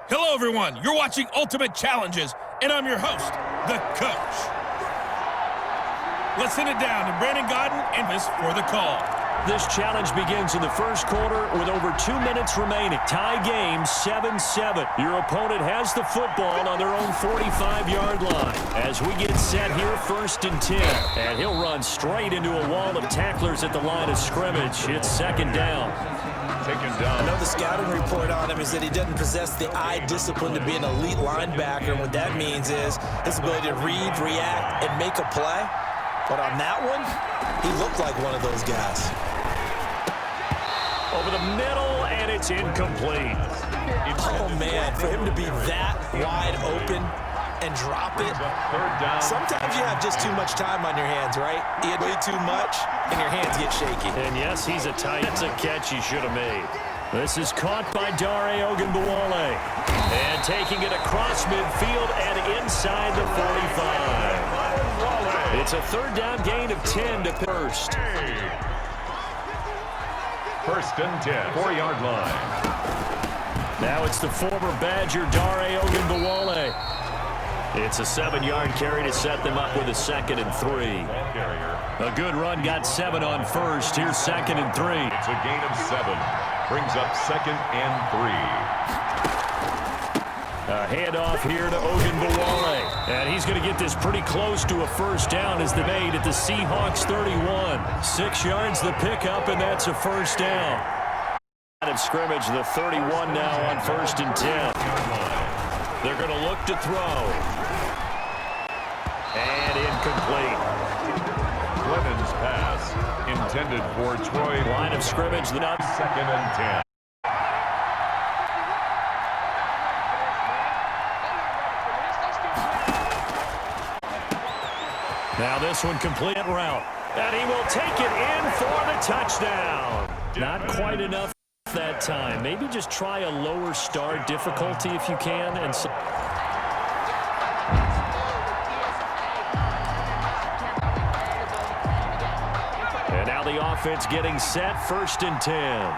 Hello, everyone. You're watching Ultimate Challenges, and I'm your host, the Coach. Let's send it down to Brandon Godden and this for the call. This challenge begins in the first quarter with over 2 minutes remaining. Tie game 7-7. Your opponent has the football on their own 45-yard line. As we get set here, 1st and 10. And he'll run straight into a wall of tacklers at the line of scrimmage. It's 2nd down. Taken down. I know the scouting report on him is that he doesn't possess the eye discipline to be an elite linebacker. And what that means is his ability to read, react, and make a play. But on that one, he looked like one of those guys. Over the middle, and it's incomplete. Oh, man, for him to be that wide open and drop it. Sometimes you have just too much time on your hands, right? You had way too much, and your hands get shaky. And yes, he's a tight. It's a catch he should have made. This is caught by Dare Ogunbowale. And taking it across midfield and inside the 45. It's a 3rd down gain of 10 to first. 1st and 10, 4-yard line. Now it's the former Badger Dare Ogunbowale. It's a 7-yard carry to set them up with a 2nd and 3. A good run got 7 on first. Here's 2nd and 3. It's a gain of 7. Brings up 2nd and 3. A handoff here to Ogunbowale. And he's going to get this pretty close to a 1st down as they made at the Seahawks 31. 6 yards the pickup, and that's a 1st down. Out of scrimmage, the 31 now on 1st and 10. They're going to look to throw. And incomplete. Clemens' pass intended for Troy. Line of scrimmage, the 2nd and 10. Now this one complete route. And he will take it in for the touchdown. Not quite enough that time. Maybe just try a lower start difficulty if you can. And so and now the offense getting set, 1st and 10.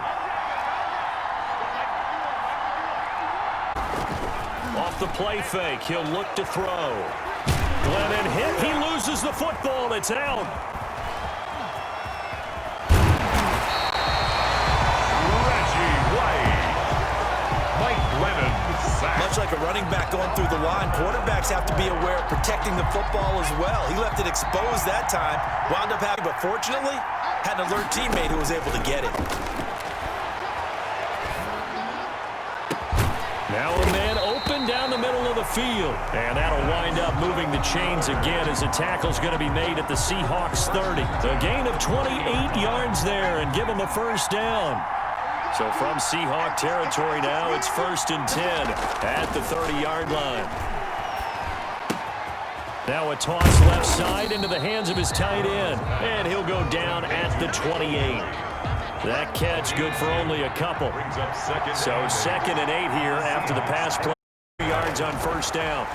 Off the play fake, he'll look to throw. Glennon hit, he loses the football, it's out. Much like a running back going through the line, quarterbacks have to be aware of protecting the football as well. He left it exposed that time, wound up having, but fortunately, had an alert teammate who was able to get it. Now a man open down the middle of the field. And that'll wind up moving the chains again as a tackle's going to be made at the Seahawks 30. A gain of 28 yards there and give them a 1st down. So from Seahawk territory now, it's 1st and 10 at the 30-yard line. Now a toss left side into the hands of his tight end. And he'll go down at the 28. That catch good for only a couple. So 2nd and 8 here after the pass play. 3 yards on 1st down.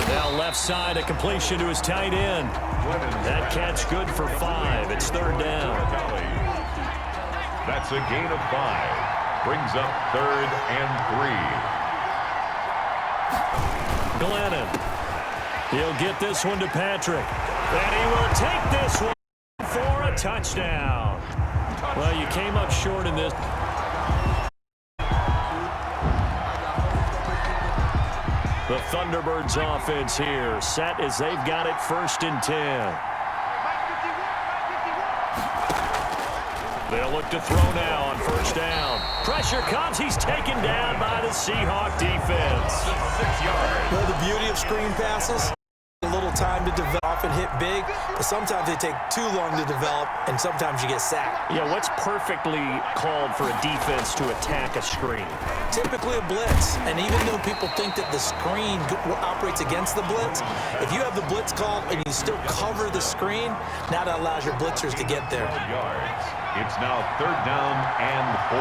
Now left side, a completion to his tight end. That catch good for 5. It's 3rd down. That's a gain of 5. Brings up 3rd and 3. Glennon. He'll get this one to Patrick. And he will take this one for a touchdown. Well, you came up short in this. The Thunderbirds offense here, set as they've got it 1st and 10. They'll look to throw now on 1st down. Pressure comes. He's taken down by the Seahawk defense. 6 yards. Well, the beauty of screen passes, a little time to develop and hit big, but sometimes they take too long to develop, and sometimes you get sacked. Yeah, what's perfectly called for a defense to attack a screen? Typically a blitz, and even though people think that the screen operates against the blitz, if you have the blitz called and you still cover the screen, now that allows your blitzers to get there. Yards. It's now 3rd down and 4.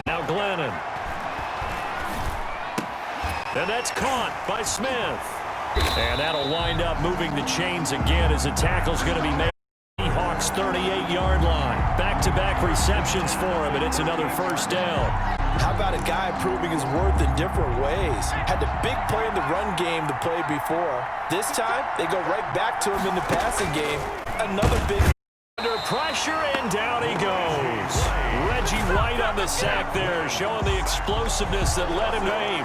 Now Glennon. And that's caught by Smith. And that'll wind up moving the chains again as the tackle's going to be made. Seahawks 38-yard line. Back-to-back receptions for him, and it's another 1st down. How about a guy proving his worth in different ways? Had the big play in the run game to play before. This time, they go right back to him in the passing game. Another big... Under pressure, and down he goes. Reggie White on the sack there, showing the explosiveness that led him to aim.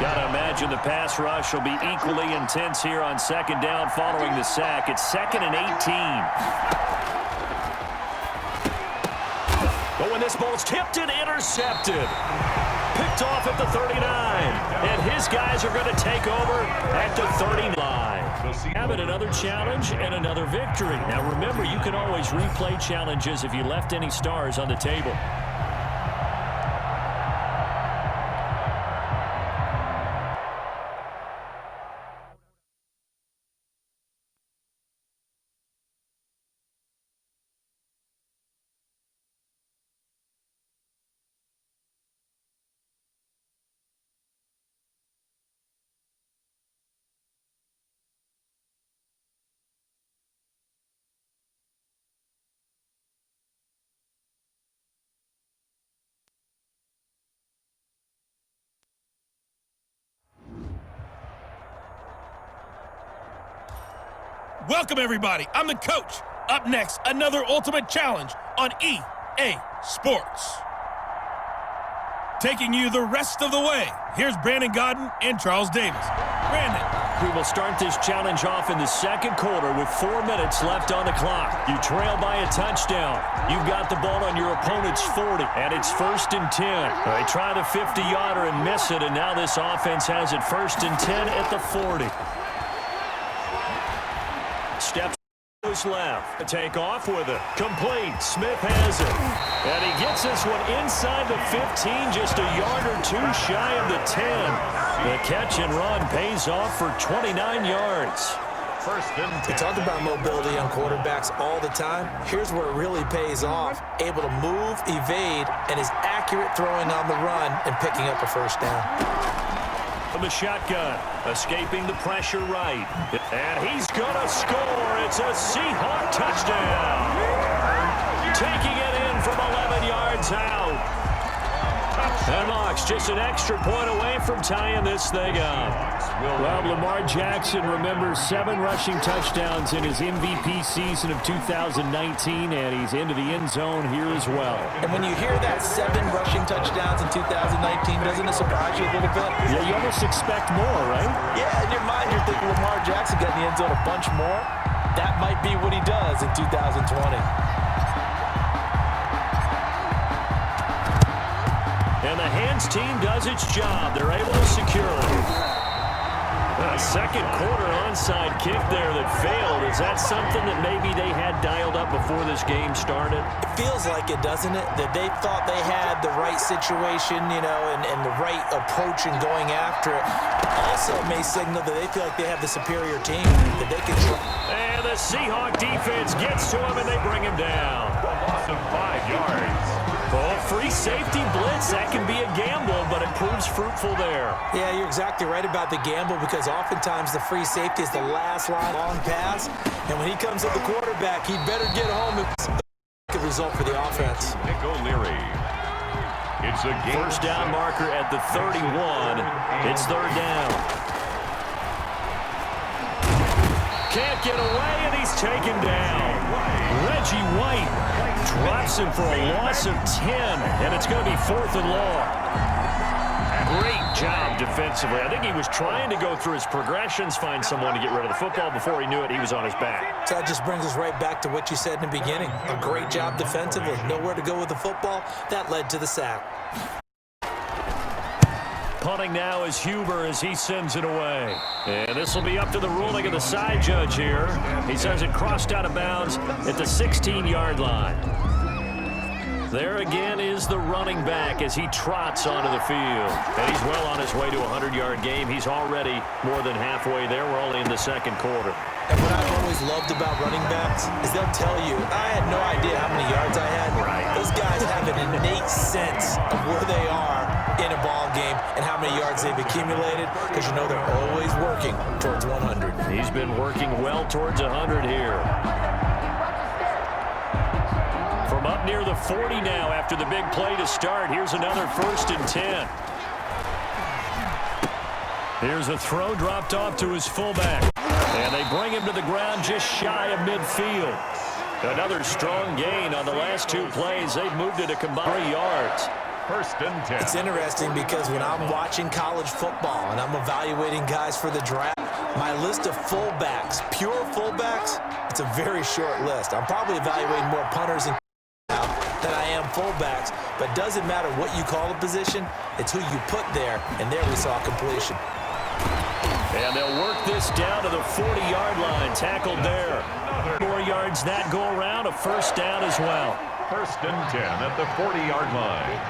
Got to imagine the pass rush will be equally intense here on 2nd down following the sack. It's 2nd and 18. But when this ball's tipped and intercepted, picked off at the 39, and his guys are going to take over at the 39. Having another challenge and another victory. Now remember, you can always replay challenges if you left any stars on the table. Welcome, everybody. I'm the coach. Up next, another ultimate challenge on EA Sports. Taking you the rest of the way, here's Brandon Godden and Charles Davis. Brandon. We will start this challenge off in the 2nd quarter with 4 minutes left on the clock. You trail by a touchdown. You've got the ball on your opponent's 40, and it's 1st and 10. They try the 50-yarder and miss it, and now this offense has it 1st and 10 at the 40. Steps goes left. Take off with it. Complete. Smith has it. And he gets this one inside the 15, just a yard or two shy of the 10. The catch and run pays off for 29 yards. 1st and 10. We talk about mobility on quarterbacks all the time. Here's where it really pays off. Able to move, evade, and is accurate throwing on the run and picking up a 1st down. From the shotgun, escaping the pressure right. And he's going to score. It's a Seahawk touchdown. Taking it in from 11 yards out. And Mox just an extra point away from tying this thing up. Well, Lamar Jackson remembers 7 rushing touchdowns in his MVP season of 2019, and he's into the end zone here as well. And when you hear that 7 rushing touchdowns in 2019, doesn't it surprise you a little bit? Yeah, you almost expect more, right? Yeah, in your mind, you're thinking Lamar Jackson got in the end zone a bunch more. That might be what he does in 2020. And the hands team does its job. They're able to secure it. A 2nd quarter onside kick there that failed. Is that something that maybe they had dialed up before this game started? It feels like it, doesn't it? That they thought they had the right situation, you know, and the right approach in going after it. Also may signal that they feel like they have the superior team, that they can... And the Seahawk defense gets to him, and they bring him down. Loss of 5 yards. Oh, free safety blitz. That can be a gamble, but it proves fruitful there. Yeah, you're exactly right about the gamble, because oftentimes the free safety is the last line long pass. And when he comes at the quarterback, he better get home. It's a good result for the offense. Nick O'Leary. It's a game. First down marker at the 31. It's third down. Can't get away, and he's taken down. Reggie White drops him for a loss of 10, and it's going to be 4th and long. Great job defensively. I think he was trying to go through his progressions, find someone to get rid of the football. Before he knew it, he was on his back. So that just brings us right back to what you said in the beginning. A great job defensively. Nowhere to go with the football. That led to the sack. Punting now is Huber as he sends it away. And this will be up to the ruling of the side judge here. He says it crossed out of bounds at the 16-yard line. There again is the running back as he trots onto the field. And he's well on his way to a 100-yard game. He's already more than halfway there. We're only in the second quarter. And what I've always loved about running backs is they'll tell you, I had no idea how many yards I had. Right. Those guys have an innate sense of where they are in a ball game and how many yards they've accumulated, because you know they're always working towards 100. He's been working well towards 100 here. From up near the 40 now after the big play to start. Here's another 1st and 10. Here's a throw dropped off to his fullback. And they bring him to the ground just shy of midfield. Another strong gain on the last 2 plays. They've moved it a combined 3 yards. 1st and 10. It's interesting because when I'm watching college football and I'm evaluating guys for the draft, my list of fullbacks, pure fullbacks, it's a very short list. I'm probably evaluating more punters and than I am fullbacks, but doesn't matter what you call a position, it's who you put there, and there we saw completion. And they'll work this down to the 40-yard line, tackled there. 4 yards that go around, a 1st down as well. 1st and 10 at the 40-yard line.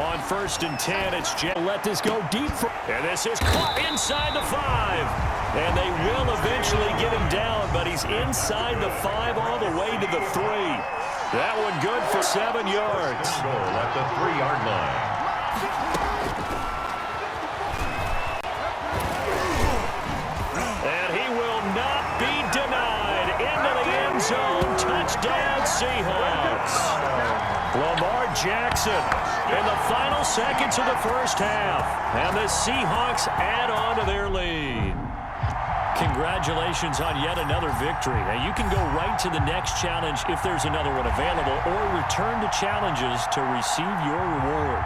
On 1st and 10, it's Jet. Let this go deep. And this is caught inside the 5. And they will eventually get him down, but he's inside the 5 all the way to the 3. That one good for 7 yards. Goal at the 3-yard line. And he will not be denied. Into the end zone. Touchdown, Seahawks. Lamar Jackson in the final seconds of the 1st half. And the Seahawks add on to their lead. Congratulations on yet another victory. Now, you can go right to the next challenge if there's another one available, or return to challenges to receive your reward.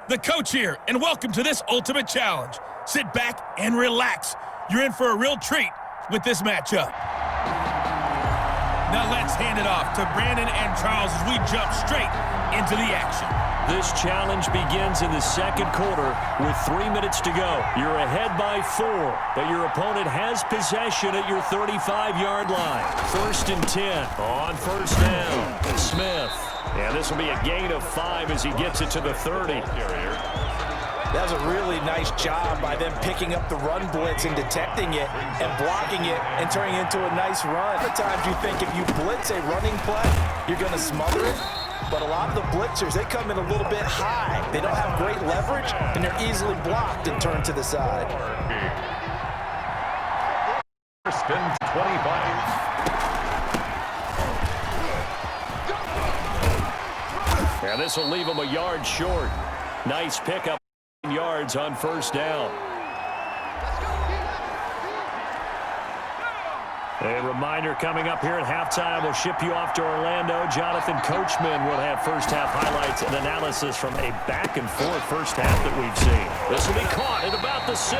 The coach here, and welcome to this ultimate challenge. Sit back and relax. You're in for a real treat with this matchup. Now let's hand it off to Brandon and Charles as we jump straight into the action. This challenge begins in the second quarter with 3 minutes to go. You're ahead by 4, but your opponent has possession at your 35-yard line. 1st and 10 on 1st down. Smith. And this will be a gain of 5 as he gets it to the 30. That was a really nice job by them picking up the run blitz and detecting it and blocking it and turning it into a nice run. Other times you think if you blitz a running play, you're going to smother it. But a lot of the blitzers, they come in a little bit high. They don't have great leverage, and they're easily blocked and turned to the side. 1st and 25. And this will leave him a yard short. Nice pickup. Yards on 1st down. A reminder coming up here at halftime. We'll ship you off to Orlando. Jonathan Coachman will have 1st half highlights and analysis from a back-and-forth 1st half that we've seen. This will be caught at about the 6.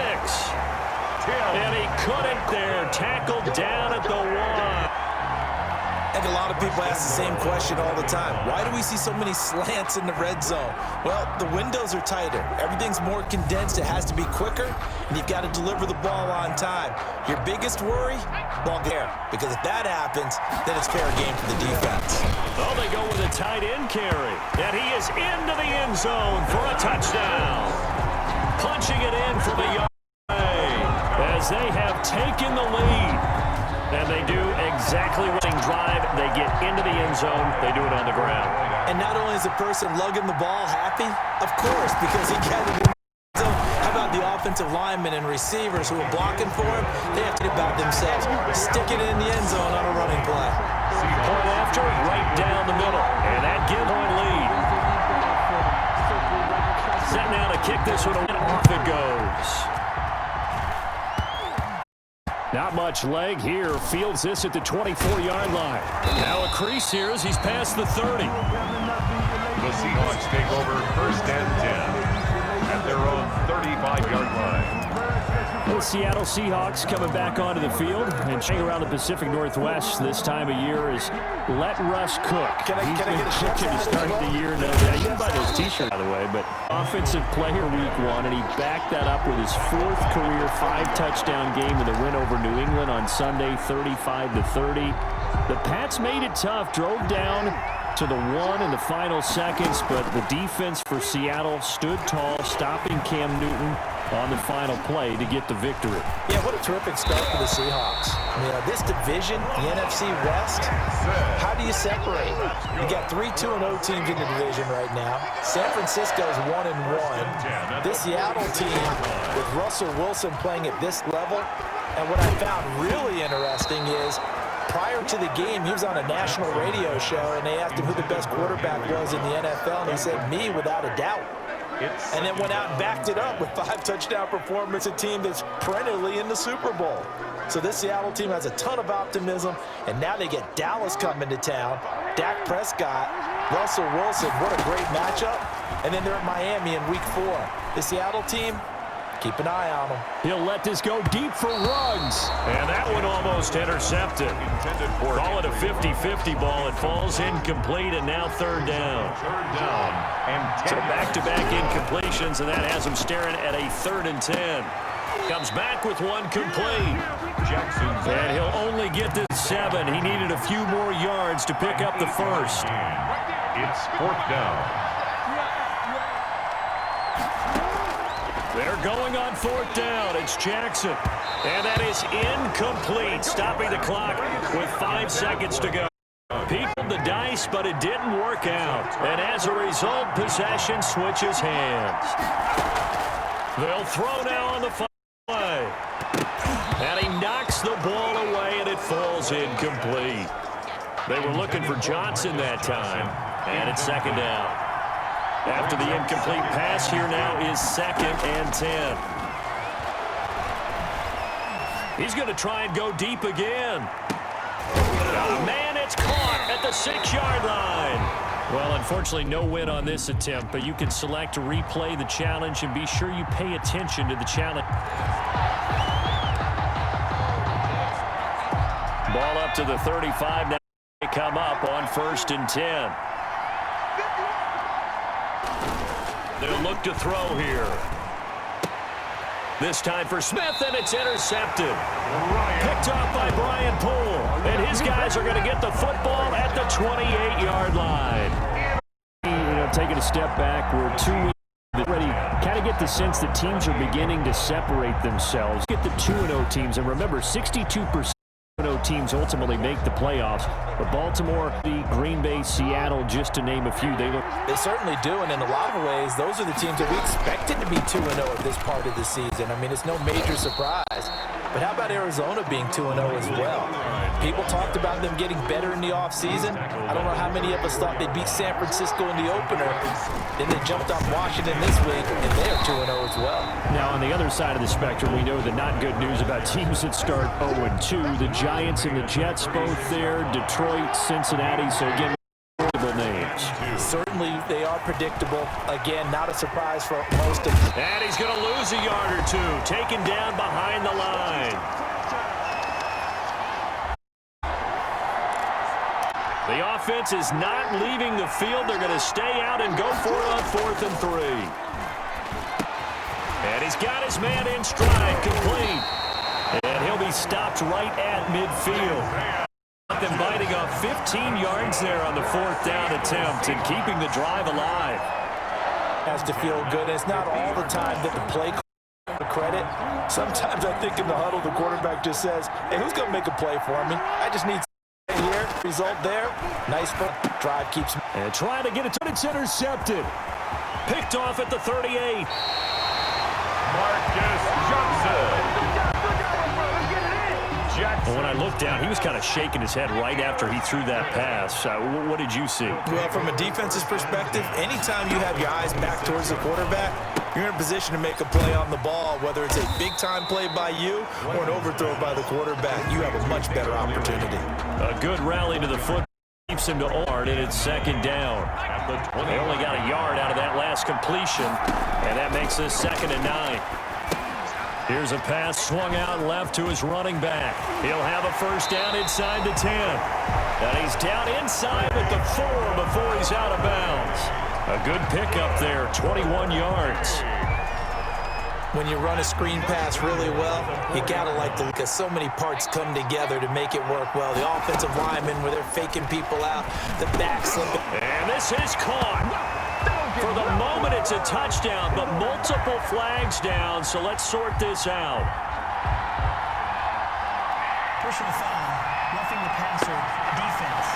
And he couldn't there. Tackled down at the 1. And a lot of people ask the same question all the time. Why do we see so many slants in the red zone? Well, the windows are tighter. Everything's more condensed. It has to be quicker, and you've got to deliver the ball on time. Your biggest worry? Ball there. Because if that happens, then it's fair game for the defense. Oh, they go with a tight end carry. And he is into the end zone for a touchdown. Punching it in from a yard as they have taken the lead. And they do exactly what they drive. They get into the end zone. They do it on the ground. And not only is the person lugging the ball happy, of course, because he got it in the end zone. How about the offensive linemen and receivers who are blocking for him? They have to think about themselves. Stick it in the end zone on a running play. Point after, right down the middle. And that gives one lead. Set now to kick this one, and off it goes. Not much leg here. Fields this at the 24-yard line. Now a crease here as he's past the 30. The Seahawks take over 1st and 10 at their own 35-yard line. The Seattle Seahawks coming back onto the field and checking around the Pacific Northwest this time of year is let Russ cook. He's been cooking to start the year. No, yeah, you can buy those T-shirts, by the way, but offensive player week 1, and he backed that up with his 4th career 5-touchdown game with a win over New England on Sunday, 35-30. The Pats made it tough, drove down to the 1 in the final seconds, but the defense for Seattle stood tall, stopping Cam Newton on the final play to get the victory. Yeah, what a terrific start for the Seahawks. I mean, this division, the NFC West, how do you separate? You got 3 2-0 teams in the division right now. San Francisco's 1-1. This Seattle team with Russell Wilson playing at this level. And what I found really interesting is prior to the game, he was on a national radio show, and they asked him who the best quarterback was in the NFL, and he said, me, without a doubt. And then went out and backed it up with 5 touchdown performance, a team that's perennially in the Super Bowl. So this Seattle team has a ton of optimism, and now they get Dallas coming to town. Dak Prescott, Russell Wilson, what a great matchup. And then they're at Miami in week 4. The Seattle team, keep an eye on them. He'll let this go deep for Ruggs. And that one almost intercepted. Call it a 50-50 ball. It falls incomplete, and now 3rd down. So back-to-back incompletions, and that has him staring at a 3rd and 10. Comes back with one complete. And he'll only get to 7. He needed a few more yards to pick up the first. It's 4th down. They're going on 4th down. It's Jackson. And that is incomplete, stopping the clock with 5 seconds to go. Peeked the dice, but it didn't work out. And as a result, possession switches hands. They'll throw now on the play. And he knocks the ball away, and it falls incomplete. They were looking for Johnson that time. And it's 2nd down. After the incomplete pass, here now is 2nd and 10. He's going to try and go deep again. Oh, man, it's caught at the 6-yard line. Well, unfortunately, no win on this attempt, but you can select to replay the challenge and be sure you pay attention to the challenge. Ball up to the 35 now. They come up on 1st and 10. They'll look to throw here. This time for Smith, and it's intercepted. Picked off by Brian Poole. And his guys are going to get the football at the 28-yard line. Taking a step back, we're 2 weeks already. Kind of get the sense that teams are beginning to separate themselves. Get the 2-0 teams, and remember, 62% teams ultimately make the playoffs. But Baltimore, the Green Bay, Seattle, just to name a few, they certainly do, and in a lot of ways, those are the teams that we expected to be 2-0 at this part of the season. I mean, it's no major surprise. But how about Arizona being 2-0 as well? People talked about them getting better in the offseason. I don't know how many of us thought they'd beat San Francisco in the opener. Then they jumped on Washington this week, and they are 2-0 as well. Now, on the other side of the spectrum, we know the not good news about teams that start 0-2. The Giants and the Jets both there. Detroit, Cincinnati. So, again, names. Certainly, they are predictable. Again, not a surprise for most of them. And he's going to lose a yard or two. Taken down behind the line. The offense is not leaving the field. They're going to stay out and go for it on 4th and 3. And he's got his man in stride, complete. And he'll be stopped right at midfield. Them biting off 15 yards there on the 4th down attempt and keeping the drive alive. Has to feel good. It's not all the time that the play credit. Sometimes I think in the huddle, the quarterback just says, hey, who's going to make a play for me? I just need here. Result there. Nice drive keeps. And trying to get it. It's intercepted. Picked off at the 38. Marcus Johnson. Well, when I looked down, he was kind of shaking his head right after he threw that pass. What did you see? Well, from a defense's perspective, anytime you have your eyes back towards the quarterback, you're in a position to make a play on the ball, whether it's a big-time play by you or an overthrow by the quarterback. You have a much better opportunity. A good rally to the foot keeps him to Ard, and it's 2nd down. They only got a yard out of that last completion, and that makes this 2nd and 9. Here's a pass swung out left to his running back. He'll have a first down inside the 10. And he's down inside at the 4 before he's out of bounds. A good pickup there, 21 yards. When you run a screen pass really well, you got to like the look, because so many parts come together to make it work well. The offensive linemen where they're faking people out, the back slipping. And this is caught. For the moment, it's a touchdown, but multiple flags down, so let's sort this out. Personal foul, roughing the passer, defense.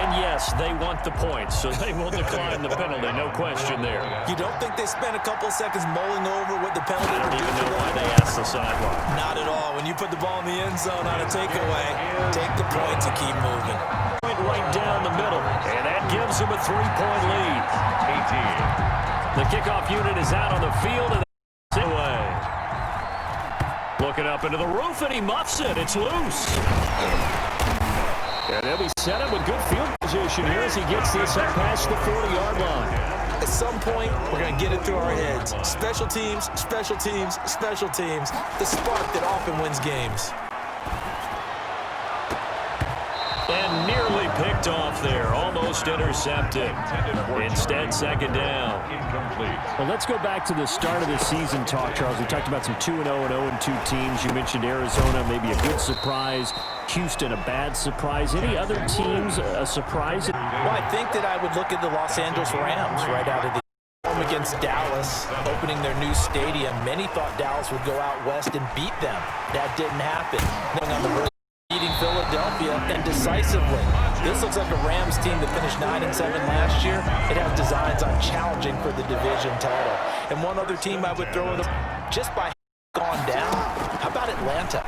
And yes, they want the points, so they will decline the penalty, no question there. You don't think they spent a couple seconds mulling over what the penalty I would don't do even for know them? why they asked the sideline. Not at all. When you put the ball in the end zone on a takeaway, take the points and keep moving. Right down the middle, and that gives him a 3-point lead. 18. The kickoff unit is out on the field, and it's away. Looking up into the roof, and he muffs it. It's loose. And they'll be set up with good field position here as he gets this up past the 40-yard line. At some point, we're going to get it through our heads. Special teams, special teams, special teams. The spark that often wins games. And nearly picked off there, almost intercepted. Instead, 2nd down. Incomplete. Well, let's go back to the start of the season talk, Charles. We talked about some 2-0 and 0-2 teams. You mentioned Arizona, maybe a good surprise. Houston, a bad surprise. Any other teams a surprise? Well, I think that I would look at the Los Angeles Rams right out of the home against Dallas, opening their new stadium. Many thought Dallas would go out west and beat them. That didn't happen. On the verge beating Philadelphia and decisively. This looks like a Rams team that finished 9-7 last year. It has designs on challenging for the division title. And one other team I would throw in just by gone down. How about Atlanta?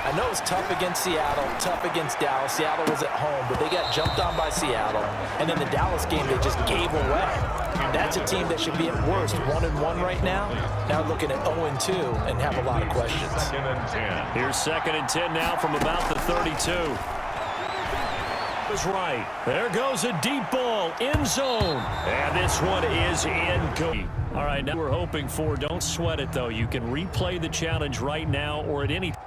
I know it was tough against Seattle, tough against Dallas. Seattle was at home, but they got jumped on by Seattle. And in the Dallas game, they just gave away. That's a team that should be at worst 1-1 right now. Now looking at 0-2 and have a lot of questions. 2nd and 10. Here's 2nd and 10 now from about the 32. Was right. There goes a deep ball, end zone. And this one is incomplete. All right, now we're hoping for, don't sweat it, though. You can replay the challenge right now or at any time.